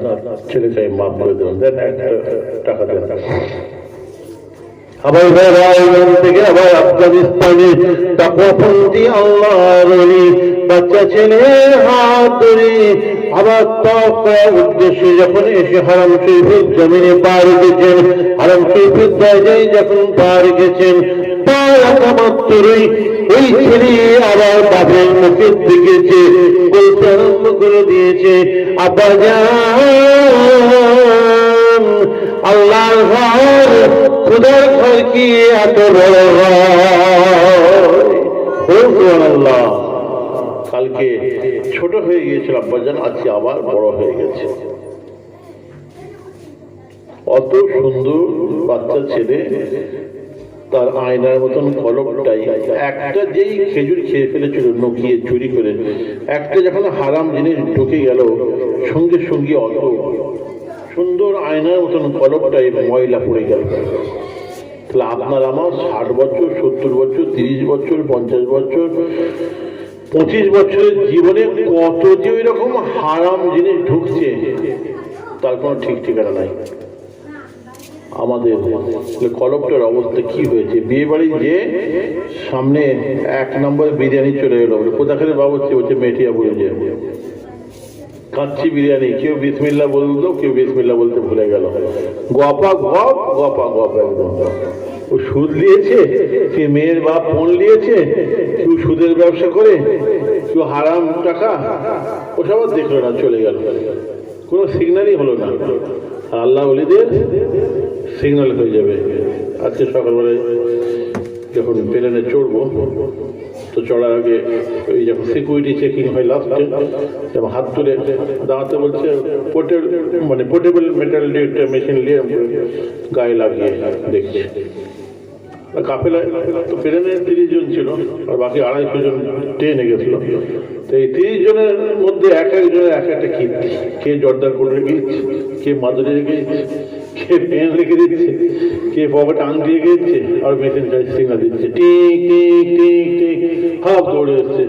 ছেলেকে আমি মাফ করে দেবেন, দেন 1 টাকা দেন। আবার থেকে আবার আফগানিস্তানে তাকওয়াপন্থী আল্লাহর ওলি বাচ্চা ছেলে হাত ধরে আবার তাকওয়ার উদ্দেশ্যে যখন এসে হারাম শরীফের জমিনে পা রেখেছেন, হারাম শরীফের দরজায় যখন পা রেখেছেন, পা রাখা মাত্রই ওই ছেলে আবার বাপের মুখের দিকে বলতে আরম্ভ করে দিয়েছে, আব্বাজান আল্লাহর ঘর, খোদার ঘর কি এত বড় হয়? আল্লাহ কালকে ছোট হয়ে গিয়েছিল আব্বাজান, আজকে আবার বড় হয়ে গেছে। অত সুন্দর বাচ্চা ছেলে, তার আয়নার মতন কলমটাই একটা যেই খেজুর খেয়ে ফেলেছিল নকিয়ে চুরি করে, একটা যখন হারাম জিনিস ঢুকে গেল, সঙ্গে সঙ্গে অত সুন্দর আয়নার মতন কলমটাই ময়লা পড়ে গেল। তাহলে আপনার আমার 60 বছর, 70 বছর, 30 বছর, 50 বছর, 25 বছরের জীবনে কত যে ওই রকম হারাম জিনিস ঢুকছে, তার কোনো ঠিক ঠিকানা নাই। আমাদের কলমটার অবস্থা কি হয়েছে? বিয়ে বাড়ি যে সামনে 1 নম্বরে বিরিয়ানি চলে এলো, কোথাকারে বাবুর্চি হচ্ছে মেটিয়া বলে, যে কাচ্চি বিরিয়ানি, কেউ বিসমিল্লাহ বললো, কেউ বিসমিল্লাহ বলতে ভুলে গেল, গপা গপ গপা গপ একদম। ও সুদ নিয়েছে, সে মেয়ের বাপ ফোন নিয়েছে, কেউ সুদের ব্যবসা করে, কেউ হারাম টাকা, ওসব দেখলো না, চলে গেল, কোনো সিগন্যালই হলো না। আর আল্লাহ ওলিদের সিগন্যাল হয়ে যাবে। আজকে সকালবেলায় যখন প্লেনে চড়বো, তো চড়ার আগে ওই যখন সিকিউরিটি চেকিং হয় লাস্টে, যেমন হাত তুলে দাঁড়াতে বলছে, পোর্টেবল মেটাল ডিটেক্টর মেশিন নিয়ে গায়ে লাগিয়ে দেখছে। কাফেলায় তো প্লেনে 30 জন ছিল, আর বাকি 250 জন ট্রেনে গেছিল। তো এই 30 জনের মধ্যে এক একজনের এক একটা কীর্তি, কে জর্দার করে গিয়েছে, কে মাদুরে গিয়েছে, কে পেন রেখে দিচ্ছে, কে পকেটে আংটি রেখে দিচ্ছে, আর মেশিন সিগনাল দিচ্ছে, tick tick tick tick, half দৌড়ে এসছে,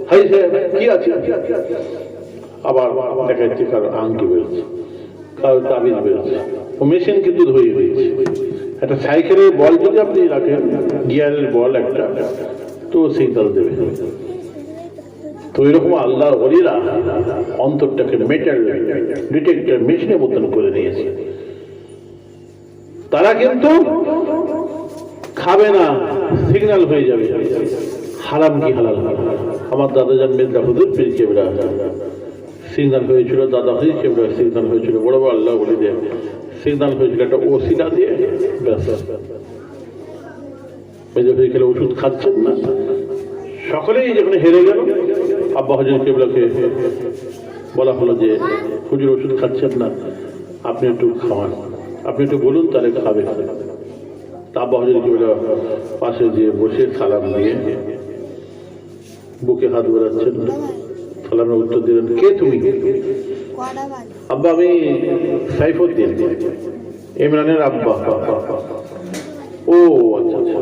হাই স্যার কি আছে, আবার দেখা যাচ্ছে কারো আংটি বেরোচ্ছে, কারো তাবিজ বেরোচ্ছে, ও মেশিন কিন্তু ধরিয়ে দিচ্ছে। একটা সাইকেলের বল যদি আপনি রাখেন, গিয়ারের বল একটা, তো সিগন্যাল দেবে। তো এরকম আল্লাহর ওলিরা অন্তরটাকে মেটাল ডিটেক্টর মেশিনের মতন করে নিয়েছে। তারা কিন্তু খাবে না, সিগন্যাল হয়ে যাবে হারাম কি হালাল। আমার দাদা জান মির্জা হুজুর পীর কেবরা সিগন্যাল হয়েছিল, দাদা হুজুর কেবরা সিগন্যাল হয়েছিল, বড় বড় আল্লাহ বলি দিয়ে সিগন্যাল হয়েছিল একটা ওসিলা দিয়ে। ব্যাস, মেজো হয়ে গেলে ওষুধ খাচ্ছেন না, সকলেই যখন হেরে গেল, আব্বা হুজুর কেবলাকে বলা হলো যে হুজুর ওষুধ খাচ্ছেন না, আপনি একটু খাওয়ান, আপনি একটু বলুন তাহলে খাবে। তা আব্বা হুজুর কেবলা পাশে দিয়ে বসে সালাম দিয়ে বুকে হাত বোলাচ্ছেন, সালামের উত্তর দিলেন, কে তুমি? আব্বা আমি সাইফুদ্দিন, ইমরানের আব্বা। ও আচ্ছা আচ্ছা,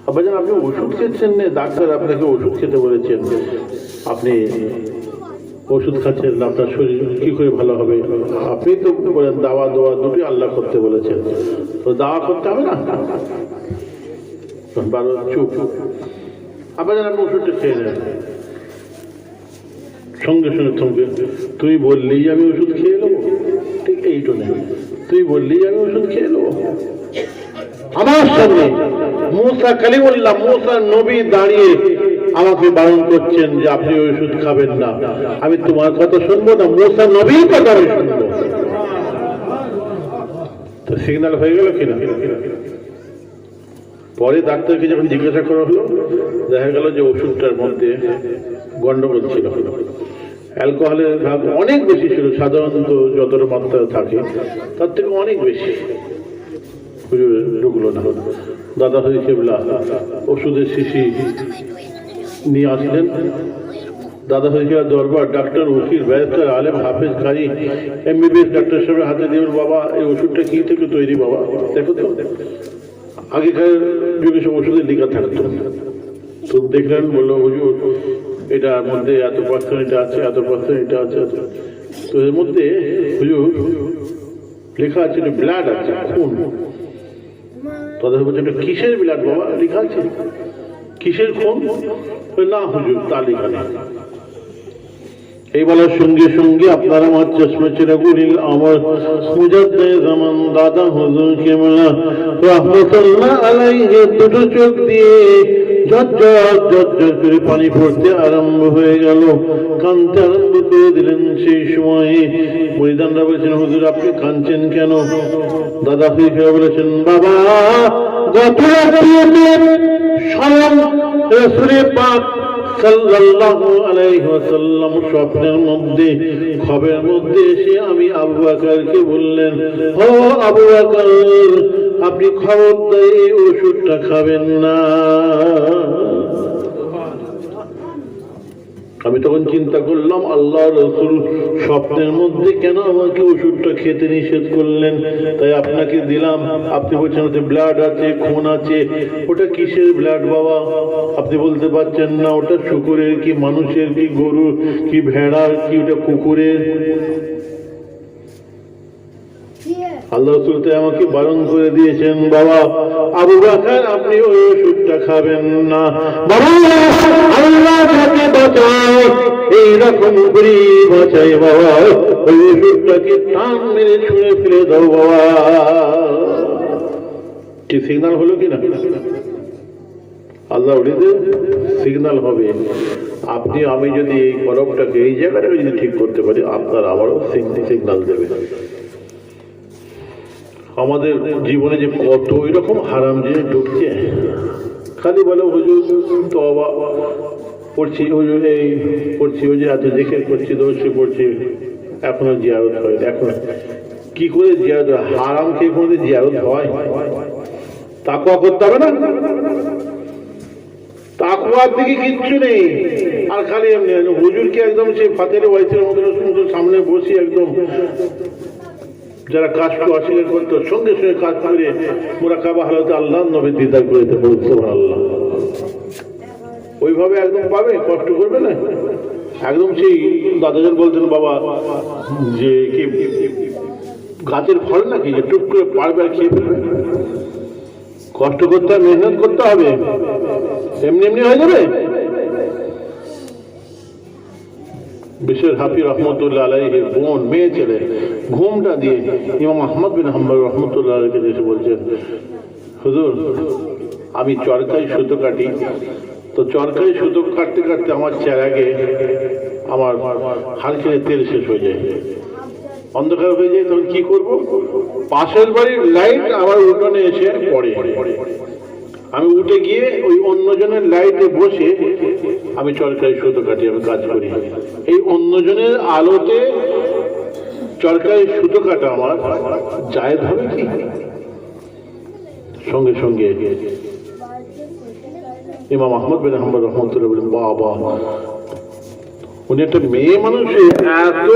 আব্বাজান আপনি ওষুধ খেয়েছেন না, ডাক্তার আপনাকে ওষুধ খেতে বলেছেন, আপনি ওষুধ খাচ্ছেন না, আপনার শরীর কি করে ভালো হবে? আপনি তো বলেন দাওয়া দোয়া দুটি আল্লাহ করতে বলেছেন, তো দাওয়া করতে হবে না? বারো চুপ। আব্বাজান আপনি ওষুধটা খেয়ে নেন। সঙ্গে সঙ্গে সঙ্গে তুই বললেই আমি ওষুধ খেয়ে নেবো, ঠিক এইটা নেই, তুই বললেই আমি ওষুধ খেয়ে নেবো। আমার সামনে মুসা কালিমুল্লাহ, মুসা নবী দাঁড়িয়ে আমাকে বারণ করছেন যে আপনি ওষুধ খাবেন না, আমি তোমার কথা শুনবো না, মুসা নবীর কথা আমি শুনবো। তো সিগন্যাল হয়ে গেল কিনা? পরে ডাক্তারকে যখন জিজ্ঞাসা করা হলো, দেখা গেল যে ওষুধটার মধ্যে গন্ডগোল ছিল, অ্যালকোহলের ভাগ অনেক বেশি ছিল, সাধারণত যতটা মাত্রা থাকে তার থেকে অনেক বেশি। ঢুকলো না। দাদা হরি কেবলা ওষুধের শিশি নিয়ে আসলেন। দাদা হরি কেবলা দরবার ডাক্তার, উকিল, ব্যারিস্টার, আলেম, হাফেজ, কাজী, এমবিবিএস ডাক্তার সাহেবের হাতে দিবেন, বাবা এই ওষুধটা কি থেকে তৈরি বাবা দেখো তো। আগেকার যুগে সব ওষুধের লেখা থাকতো, তো দেখলেন, বললো হুজুর এটার মধ্যে এত পার্সেন্ট এটা আছে, এত পার্সেন্ট এটা আছে, তো এর মধ্যে হুজুর লেখা আছে ব্লাড আছে, খুন। তাদের বলছে কিসের ব্লাড বাবা? লেখা আছে কিসের খুন? না হুজুর তা লেখা নেই। এই বলার সঙ্গে সঙ্গে আপনার আমার চশমা চিরাগুলিল আমার মুজাদ্দে জামান দাদা হুজুর কেবলা রাহমাতুল্লাহ আলাইহি দুটো চোখ দিয়ে ঝরঝর ঝরঝর করে পানি পড়তে আরম্ভ হয়ে গেল, কাঁদতে আরম্ভ করে দিলেন। সেই সময়ে মুরিদানরা বলেছেন, হুজুর আপনি কাঁদছেন কেন? দাদা ফিরে বলেছেন, বাবা গত রাত্রিতে স্বয়ং রাসূল পাক সাল্লাল্লাহু আলাইহি ওয়াসাল্লাম স্বপ্নের মধ্যে খবরের মধ্যে এসে আমি আবু বকরকে বললেন, ও আবু বকর আপনি খবরদার এই ওষুধটা খাবেন না। আমি তখন চিন্তা করলাম, আল্লাহ রাসূল স্বপ্নের মধ্যে কেন আমাকে ওষুধটা খেতে নিষেধ করলেন? তাই আপনাকে দিলাম। আপনি বলছেন ওতে ব্লাড আছে, খুন আছে। ওটা কিসের ব্লাড বাবা? আপনি বলতে পারছেন না ওটা শুকুরের কি মানুষের কি গরুর কি ভেড়ার কি ওটা কুকুরের? আল্লাহ রাসূল আমাকে বারণ করে দিয়েছেন, বাবা আবু বকর আপনি ওই ওষুধটা খাবেন না। বাবা আল্লাহ যাকে বাঁচায় এইরকম করে বাঁচায় বাবা, ওই ওষুধটাকে টান মেরে ছুঁড়ে ফেলে দাও বাবা। কি সিগন্যাল হলো কিনা? আল্লাহ ওলিদের সিগন্যাল হবে। আপনি আমি যদি এই কলমটাকে এই জায়গাটা যদি ঠিক করতে পারি, আপনার আবারও সিগন্যাল দেবে। আমাদের জীবনে যে কত এরকম হারাম জিনিস ঢুকছে, খালি বলে হুজুর তওবা পড়ছি, হুজুর এই পড়ছি, ওই যে এত জিকির করছি, দর্শী পড়ছি, এখনো জিয়ারত হয়। এখন কি করে জিয়ারত হয়? হারাম খেয়ে কোনো জিয়ারত হয়? তাকওয়া করতে হবে না? তাকওয়ার দিকে কিচ্ছু নেই। আর খালি এমনি হুজুরকে একদম সেই ফাতের ওয়াইসের মতো সামনে বসি একদম যারা কাজকে অস্বীকার করতো সঙ্গে সঙ্গে কাজ করে মুরাকাবা হালাতে আল্লাহ নবী দিদার করিতে বলতে সুবহানাল্লাহ। ওইভাবে একদম পাবে, কষ্ট করবে না একদম। সেই দাদাজন বলতেন বাবা যে কি গাছের ফল নাকি যে টুক করে পারবে আর খেয়ে ফেলবে, কষ্ট করতে হবে, মেহনত করতে হবে, এমনি এমনি হয়ে যাবে। বিশ্বের হাফিজ রহমতুল্লাহ আলাইহির বোন মেয়ে ছেলে ঘুমটা দিয়ে ইমাম আহমদ বিন হাম্বল রহমতুল্লাহ আলাইকে এসে বলছেন হুজুর আমি চরকায় সুতো কাটি, তো চরকায় সুতো কাটতে কাটতে আমার চেরাগে আমার হালকিনে তেল শেষ হয়ে যায়, অন্ধকার হয়ে যায়, তখন কি করব? পাশের বাড়ির লাইট আমার উঠোনে এসে পড়ে, আমি উঠে গিয়ে ওই অন্যজনের লাইটে বসে আমি চরকায় সুতো কাটি, আমি কাজ করি। এই অন্যজনের আলোতে চরকায় সুতো কাটা আমার জায়েজ হবে কি? সঙ্গে সঙ্গে ইমাম আহমদ বিন হাম্বল রহমতুল্লাহ বলেন বাবা উনি একটা মেয়ে মানুষ, এত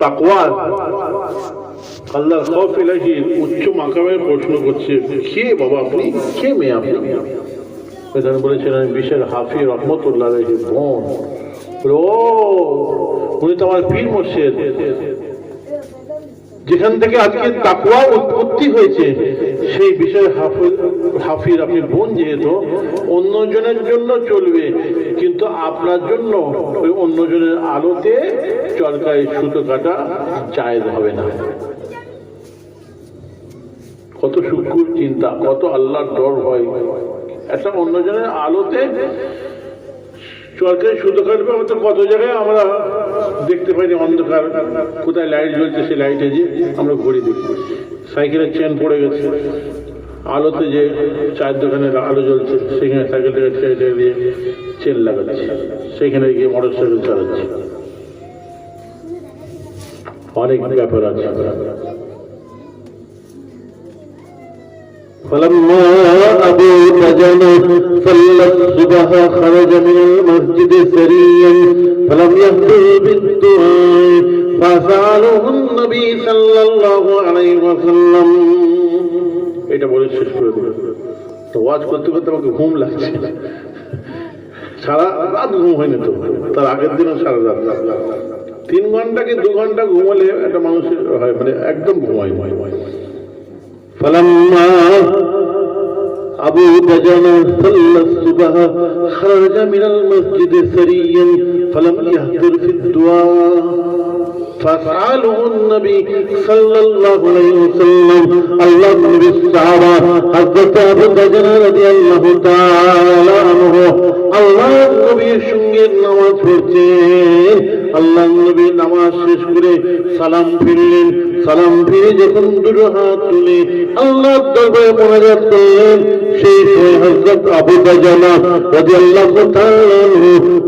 তাকওয়া আল্লাহর খৌফ ইলাহির উচ্চ মাকামে প্রশ্ন করছে, কে বাবা আপনি, কে মেয়ে আপনি? এখানে বলেছেন আমি বিশ্বের হাফিজ রহমতুল্লাহ আলাইহির বোন। ও উনি তো আমার পীর মুর্শিদ, যেখান থেকে আজকে তাকওয়া উৎপত্তি হয়েছে সেই বিষয়ে হাফিজ আপনি বোন, যেহেতু অন্যজনের জন্য চলবে কিন্তু আপনার জন্য ওই অন্যজনের আলোতে চরকায় সুতো কাটা জায়েজ হবে না। কত সূক্ষ্ম চিন্তা, কত আল্লাহর ডর হয়, একটা অন্যজনের আলোতে চরকায় সুতো কাটবে। হয়তো কত জায়গায় আমরা দেখতে পাইনি অন্ধকার, কোথায় লাইট জ্বলছে সে লাইটে যে আমরা ঘুরে দেখি, সাইকেলের চেন পড়ে গেছে আলোতে, যে চায়ের দোকানের আলো জ্বলছে সেখানে সাইকেলটাকে ছেড়ে দিয়ে চেন লাগাচ্ছে, সেখানে গিয়ে মোটর সাইকেল চালাচ্ছে, অনেক ব্যাপার আছে। فلما أبو دجن صلى الصبح خرج من المسجد سريا فلم يهدر بالدعاء فسأله النبي صلى الله عليه وسلم। এটা বলে শেষ করে দেবে তো ওয়াজ করতে করতে আমাকে ঘুম লাগছে, সারা রাত ঘুম হয়নি তো, তার আগের দিনও সারা রাত 3 ঘন্টা কি 2 ঘন্টা ঘুমালে একটা মানুষের হয়, মানে একদম ঘুমায়। فلما أبو دجن صلى الصبح خرج من المسجد سريا فلم يهدر في الدعاء فسأله النبي صلى الله عليه وسلم الله النبي الصحابة حضرت أبو دجن رضي الله تعالى عنه الله النبي সঙ্গে নামাজ পড়ছেন। আল্লাহ নবী নামাজ শেষ করে সালাম ফিরলেন, সালাম ফিরে যখন দুটো হাত তুলে আল্লাহর দরবারে মোনাজাত করলেন, সেই সময় হযরত আবু দাজানা রাদিয়াল্লাহু তাআলা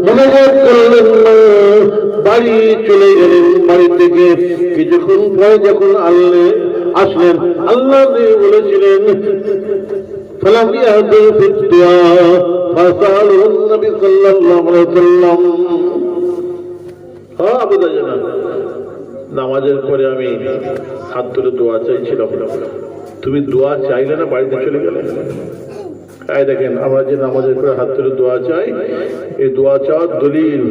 মোনাজাত করলেন না, বাড়ি চলে গেলেন। বাড়ি থেকে কিছুক্ষণ পরে যখন আসলেন, আল্লাহ বলেছিলেন فلم يهدر في الدعاء فسأله النبي صلى الله عليه وسلم। হ্যাঁ আবু দাজানা, নামাজের পরে আমি হাত তুলে দোয়া চাইছিলাম, তুমি দোয়া চাইলে না, বাড়িতে চলে গেলে। এই দেখেন আমরা যে নামাজের পরে হাত তুলে দোয়া চাই, এই দোয়া চাওয়ার দলিল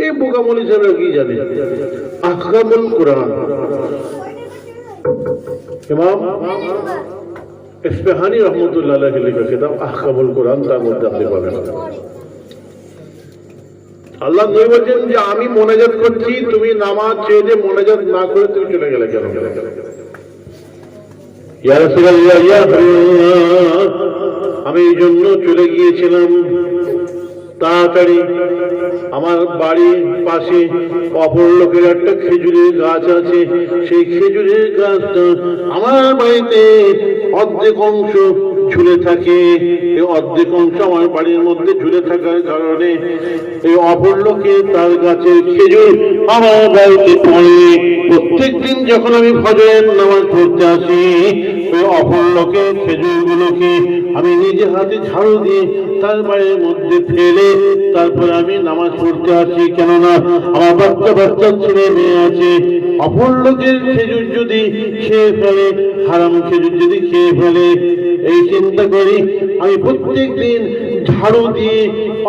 এই বোকামলি সাহেব কি জানে, আহকামুল কোরআন ইমাম ইসফাহানি রহমতুল্লাহ আলাইহি লেখা কিতাব আহকামুল কোরআন, তার মধ্যে আপনি পাবেন। আল্লাহ নবী বলেন যে আমি মোনাজাত করছি, তুমি নামাজ ছেড়ে দিয়ে মোনাজাত না করে তুমি চলে গেলে কেন? ইয়া রাসূলুল্লাহ, ইয়া হাবিবাল্লাহ, আমি এই জন্য চলে গিয়েছিলাম তাড়াতাড়ি, আমার বাড়ির পাশে অপর লোকের একটা খেজুরের গাছ আছে, সেই খেজুরের গাছটা আমার বাড়িতে অর্ধেক অংশ ঝুলে থাকে, এই অর্ধেক অংশ আমার বাড়ির মধ্যে ঝুলে থাকার কারণে এই অপর লোকে তার গাছের খেজুর আমার বাড়িতে পড়ে। প্রত্যেক দিন যখন আমি ফজরের নামাজ পড়তে আসি ওই অপর লোকের খেজুরগুলোকে আমি নিজে হাতে ঝাড়ু দিয়ে তার বাড়ির মধ্যে ফেলে তারপরে আমি নামাজ পড়তে আসি। কেননা আমার বাচ্চা বাচ্চা ছেলে মেয়ে আছে, অপর লোকের খেজুর যদি খেয়ে ফেলে, হারাম খেজুর যদি খেয়ে ফেলে, এই চিন্তা করি আমি প্রত্যেক দিন ঝাড়ু দিয়ে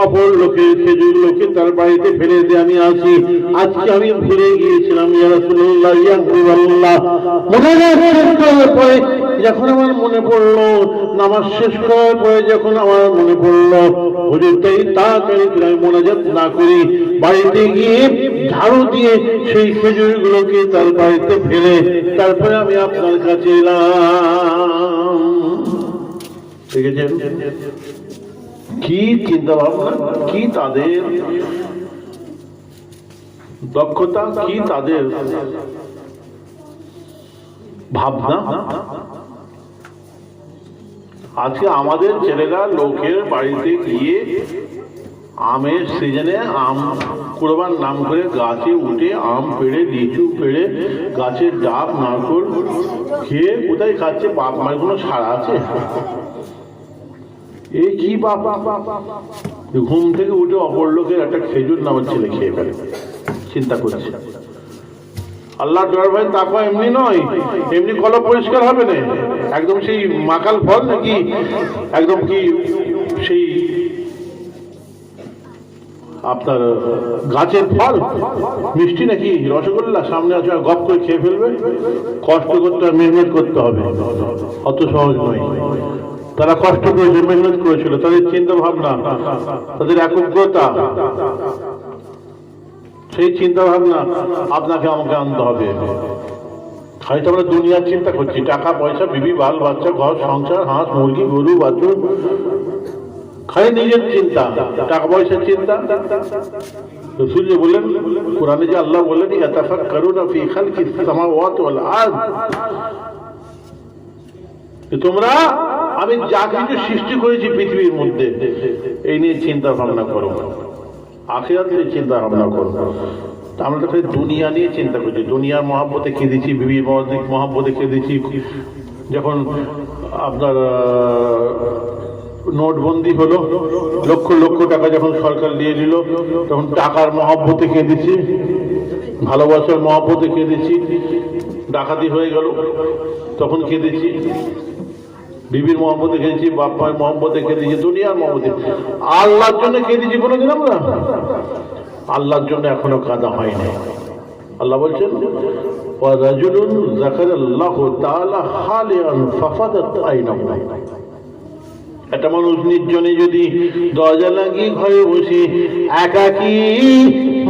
অপর লোকের খেজুরগুলোকে তার বাড়িতে ফেলে দিয়ে আমি আসি। আজকে আমি ভুলে গিয়েছিলাম, ইয়া রাসূলুল্লাহ, ইয়া হাবিবাল্লাহ। পরে যখন আমার মনে পড়লো, নামাজ শেষ করার পরে যখন আমার মনে পড়লো, হুজুর তাই তাড়াতাড়ি করে আমি মোনাজাত না করি, বাড়িতে গিয়ে ঝাড়ু দিয়ে সেই খেজুরগুলোকে তার বাড়িতে ফেলে তারপরে আমি আপনার কাছে এলাম। দেখেছেন কি চিন্তা ভাবনা, কি তাদের দক্ষতা, কি তাদের ভাবনা। আজকে আমাদের ছেলেরা লোকের বাড়িতে গিয়ে আমের সিজনে আম কুড়বার নাম করে গাছে উঠে আম পেড়ে, লিচু পেড়ে, গাছের ডাব নারকোল খেয়ে কোথায় খাচ্ছে? বাপ মায়ের কোনো সাড়া আছে? এ কি বাপ, ঘুম থেকে উঠে অপর লোকের একটা খেজুর নামের ছেলে খেয়ে ফেলে, চিন্তা করছে। আল্লাহ ডর ভাই তাকওয়া এমনি নয়, এমনি কলব পরিষ্কার হবে না, একদম সেই মাকাল ফল নাকি একদম কি সেই আপনার গাছের ফল মিষ্টি নাকি রসগোল্লা সামনে আছে গপ করে খেয়ে ফেলবে? কষ্ট করতে হবে, মেহনত করতে হবে, অত সহজ নয়। তারা কষ্ট করেছে, মেহনত করেছিল, তাদের চিন্তা ভাবনা, তাদের একগ্রতা, সেই চিন্তা ভাবনা আপনাকে আমাকে আনতে হবে। খালি তো আমরা দুনিয়ার চিন্তা করছি, টাকা পয়সা, বিবি বাল বাচ্চা, ঘর সংসার, হাঁস মুরগি গরু বাছুর, খালি নিজের চিন্তা, টাকা পয়সার চিন্তা। রাসূল যে বললেন কোরআনে, যে আল্লাহ বললেন ইয়াতাফাক্কারুনা ফি খালকিস সামাওয়াতি ওয়াল আরদ, তোমরা আমি যা কিছু সৃষ্টি করেছি পৃথিবীর মধ্যে এই নিয়ে চিন্তা ভাবনা করো, আখিরাত নিয়ে চিন্তা ভাবনা করো। আমরা তো খালি দুনিয়া নিয়ে চিন্তা করছি, দুনিয়ার মহাব্বতে কেঁদেছি, বিবির মহাব্বতে কেঁদেছি। যখন আপনার নোটবন্দি হলো, লক্ষ লক্ষ টাকা যখন সরকার দিয়ে দিল, তখন টাকার মহাব্বতে কেঁদেছি, ভালোবাসার মহাব্বতে কেঁদেছি। ডাকাতি হয়ে গেল তখন কেঁদেছি, বিবির মহব্বতে কেঁদেছি, বাপ মায়ের মহব্বতে কেঁদেছি, দুনিয়ার মহব্বতে। আল্লাহর জন্য কেঁদেছি কোনোদিন আমরা? আল্লাহর জন্য এখনো কাঁদা হয়নি। আল্লাহ বলছেন ওয়ারাজুলুন যাকারাল্লাহু তাআলা খালিয়ান ফাফাদাত আইনাহু, একটা মানুষ নির্জনে যদি দরজা লাগিয়ে ঘরে বসে একাকী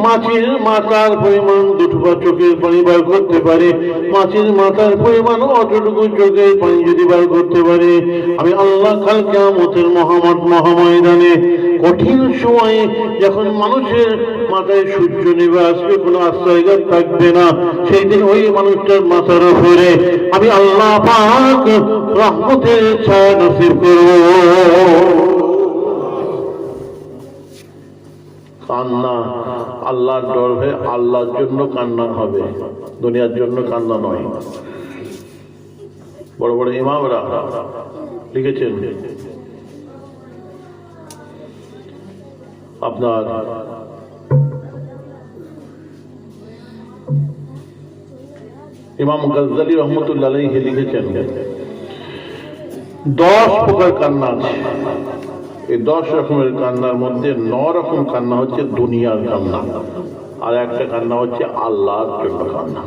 মাছের মাথার পরিমাণ দুটো চোখের পানি বার করতে পারে, মাছের মাথার পরিমাণ অতটুকু চোখের পানি যদি বার করতে পারে, আমি আল্লাহ কাল কিয়ামতের মহাময়দানে কঠিন সময়ে যখন মানুষের মাথায় সূর্য নেমে আসবে, কোনো আশ্রয়ঘাত থাকবে না, সেই দিন ওই মানুষটার মাথার উপরে আমি আল্লাহ পাক রহমতের ছায়া নসিব করব। কান্না আল্লাহর ডর হয়ে আল্লাহর জন্য কান্না হবে, দুনিয়ার জন্য কান্না নয়। বড় বড় ইমামরা লিখেছেন, আপনার ইমাম গজ্জালি রহমতুল্লাহ আলাইহি লিখেছেন 10 প্রকার কান্না আছে। এই 10 রকমের কান্নার মধ্যে 9 রকম কান্না হচ্ছে দুনিয়ার কান্না, আর একটা কান্না হচ্ছে আল্লাহর জন্য কান্না,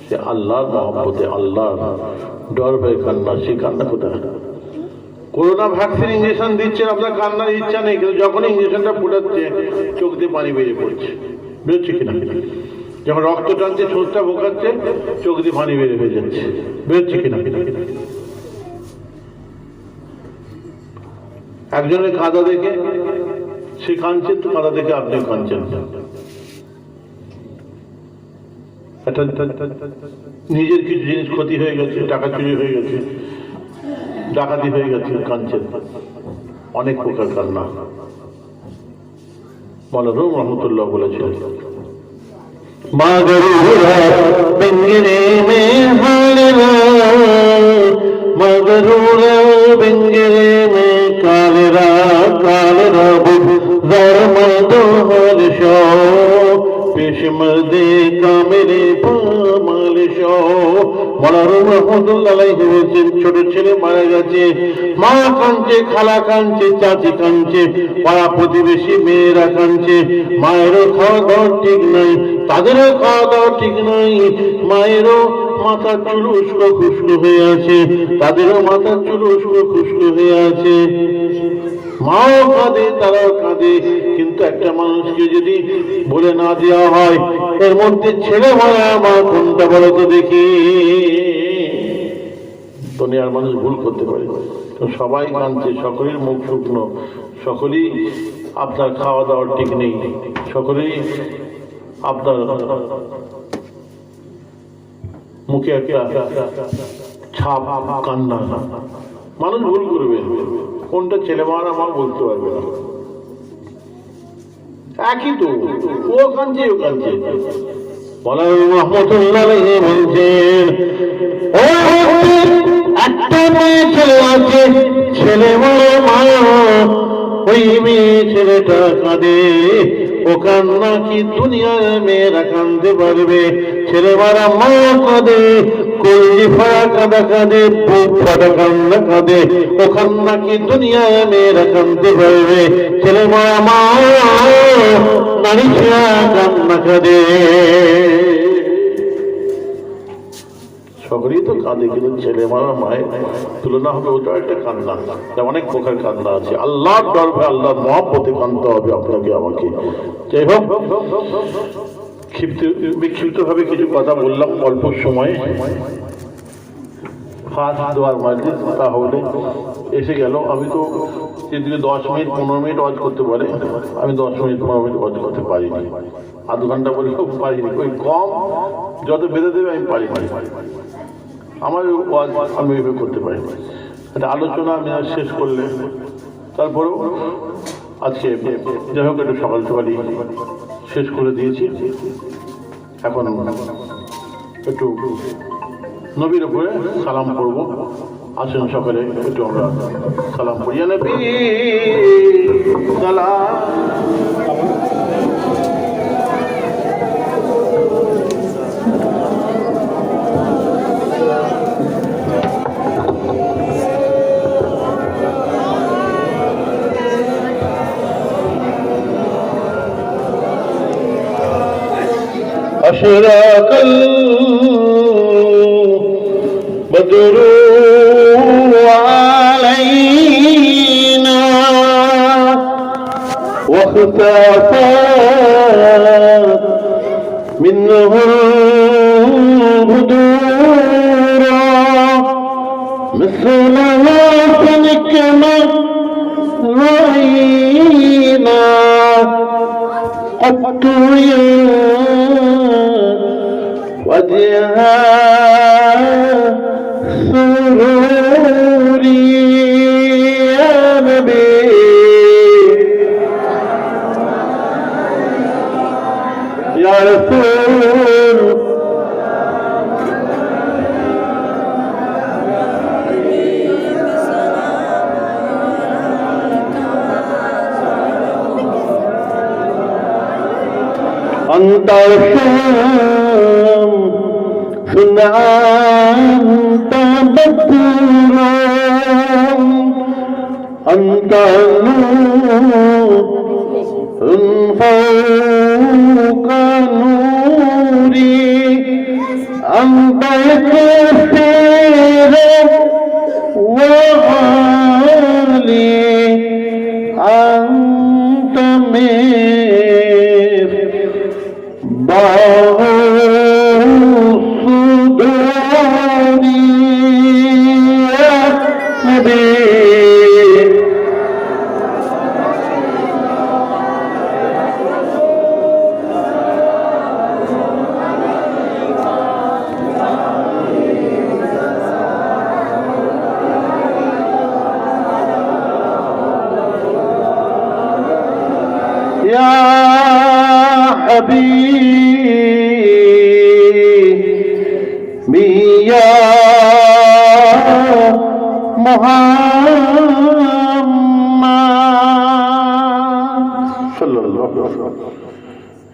সে আল্লাহর মহব্বতে, আল্লাহর ডর ভয়ে কান্না। সে কান্না কোথায়? করোনা ভ্যাকসিন ইঞ্জেকশন দিচ্ছেন, আপনার কান্নার ইচ্ছা নেই, কিন্তু যখন ইঞ্জেকশনটা ফুটাচ্ছে চোখ দিয়ে পানি বেরিয়ে পড়ছে, বেরোচ্ছে কিনা? যখন রক্ত টানছে, ছোঁচটা বোকাচ্ছে, চোখ দিয়ে পানি বেরিয়ে যাচ্ছে, বেরোচ্ছে কিনা? একজনের কাঁদা দেখে সে কাঁদছে, তো কাঁদা দেখে আপনি কাঁদছেন। নিজের কিছু জিনিস ক্ষতি হয়ে গেছে, টাকা চুরি হয়ে গেছে, ডাকাতি হয়ে গেছে, কাঁদছেন। অনেক প্রকার কান্না। মৌলানা রহমতুল্লাহ বলেছিলেন, जरूर बिंगरे में कालरा बुजार मर्दो हर शो पेश मर्दे कामेरे पामाल शो মলারুম রহমতুল্লাহ আলাইহি বলেছেন, ছোট ছেলে মারা গেছে, মা কাঁদছে, খালা কাঁদছে, চাচি কাঁদছে, পাড়া প্রতিবেশী মেয়েরা কাঁদছে, মায়েরও খাওয়া দাওয়া ঠিক নাই, তাদেরও খাওয়া দাওয়া ঠিক নাই, মায়েরও মাথার চুল উস্কো খুস্কো হয়ে আছে, তাদেরও মাথার চুল উস্কো খুস্কো হয়ে আছে, মাও কাঁদে, তারাও কাঁদে। কিন্তু একটা মানুষকে যদি বলে না দেওয়া হয় এর মধ্যে ছেলে মারা মা কোনটা বলো তো দেখি, দুনিয়ার মানুষ ভুল করতে পারে। তো সবাই কাঁদছে, সকলের মুখ শুকনো, সকলেই আপনার খাওয়া দাওয়া ঠিক নেই, সকলেই আপনার মুখে একটা ছাপ কান্না। মানুষ ভুল করবে, কোনটা ছেলে মারা মা বলতে পারবে না, একই তো, ও কাঁদছে ও কাঁদছে। রহমতুল্লাহ বলছেন, একটা মেয়ে ছেলে আছে, ছেলে মারা মা, ওই মেয়ে ছেলেটা কাঁদে, ও কান্না কি দুনিয়ার মেয়েরা কাঁদতে পারবে? ছেলে মারা মা কাঁদে, কলজি ফাড়া কাঁদা কাঁদে, বুক ফাটা কান্না কাঁদে, ও কান্না কি দুনিয়ার মেয়েরা কাঁদতে পারবে? ছেলে মারা মা নারী ছেঁড়া কান্না কাঁদে। সকলেই তো কাঁদে, কিন্তু ছেলে মারা মায়ের তুলনা হবে, ওটা একটা কান্না। অনেক প্রকার কান্না আছে, আল্লাহর দরবারে আল্লাহর মহব্বতে কাঁদতে হবে আপনাকে আমাকে। যাই হোক, বিক্ষিপ্ত ভাবে কিছু কথা বললাম অল্প সময়ে। ফার্স্ট দোয়ার মাঝে তাহলে এসে গেল। আমি তো যেদিকে 10 মিনিট 15 মিনিট ওয়াজ করতে পারে, আমি 10 মিনিট 15 মিনিট ওয়াজ করতে পারিনি, আধ ঘন্টা বললেও পারিনি, ওই কম যত বেঁধে দেবে আমি পারিনি, আমার ওয়াজ আমি ওইভাবে করতে পারিনি। একটা আলোচনা আমি আজ শেষ করলে, তারপরেও আজকে যাই হোক একটু সকাল সকালই শেষ করে দিয়েছি। এখন একটু নবীর উপরে সালাম করবো, আসুন সকালে একটু আমরা সালাম করি। নবী সালাম। أشرق البدر علينا واختفت منه البدور مثل ما كما رأينا قد وجها سروري يا نبي يا رسول أنت أنت بدر أنت نور فوق نوري أنت كثير وعالي أنت مفتاح يا حبيبي يا محمد صلى الله عليه وسلم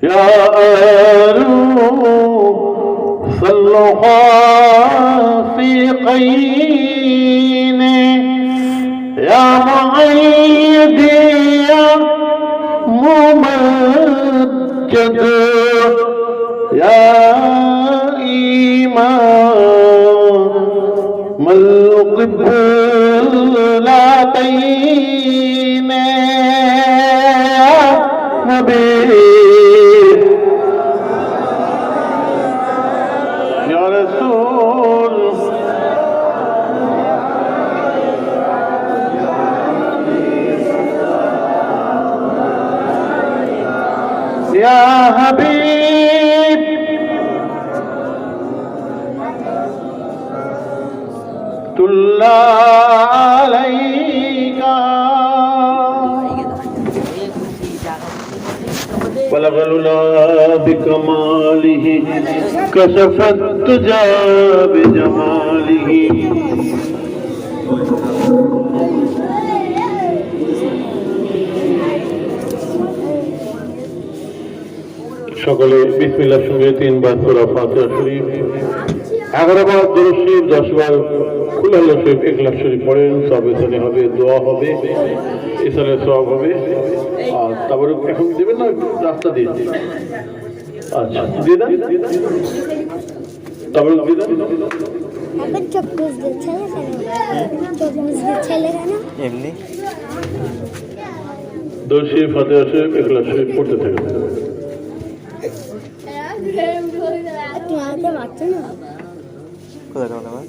يا آل صلوا خافقين يا معيدي يا ممجد يا إمام القبلتين يا نبي يا رسول يا حبيب الله عليك بلغ العلا بكماله كشف الدجى بجماله সকলে বিসমিল্লাহর সঙ্গে 3 বার সূরা ফাতিহা শরীফ 11 বার দুরূদ শরীফ 10 বার কুল আল্লাহু শরীফ ইখলাস শরীফ পড়েন। সব এখানে হবে, দোয়া হবে, ইসালে সওয়াব হবে। আর তারপরে এখন দেবেন না রাস্তা দিয়ে? আচ্ছা দিয়ে দেন, তারপরে দিয়ে দেন। আবার চোখ বুঝতে ছেলে চোখ বুঝতে ছেলে কেন এমনি দুরূদ শরীফ ফাতিহা শরীফ ইখলাস শরীফ পড়তে থাকেন। তোমাকে মারছো না কোথায় আমার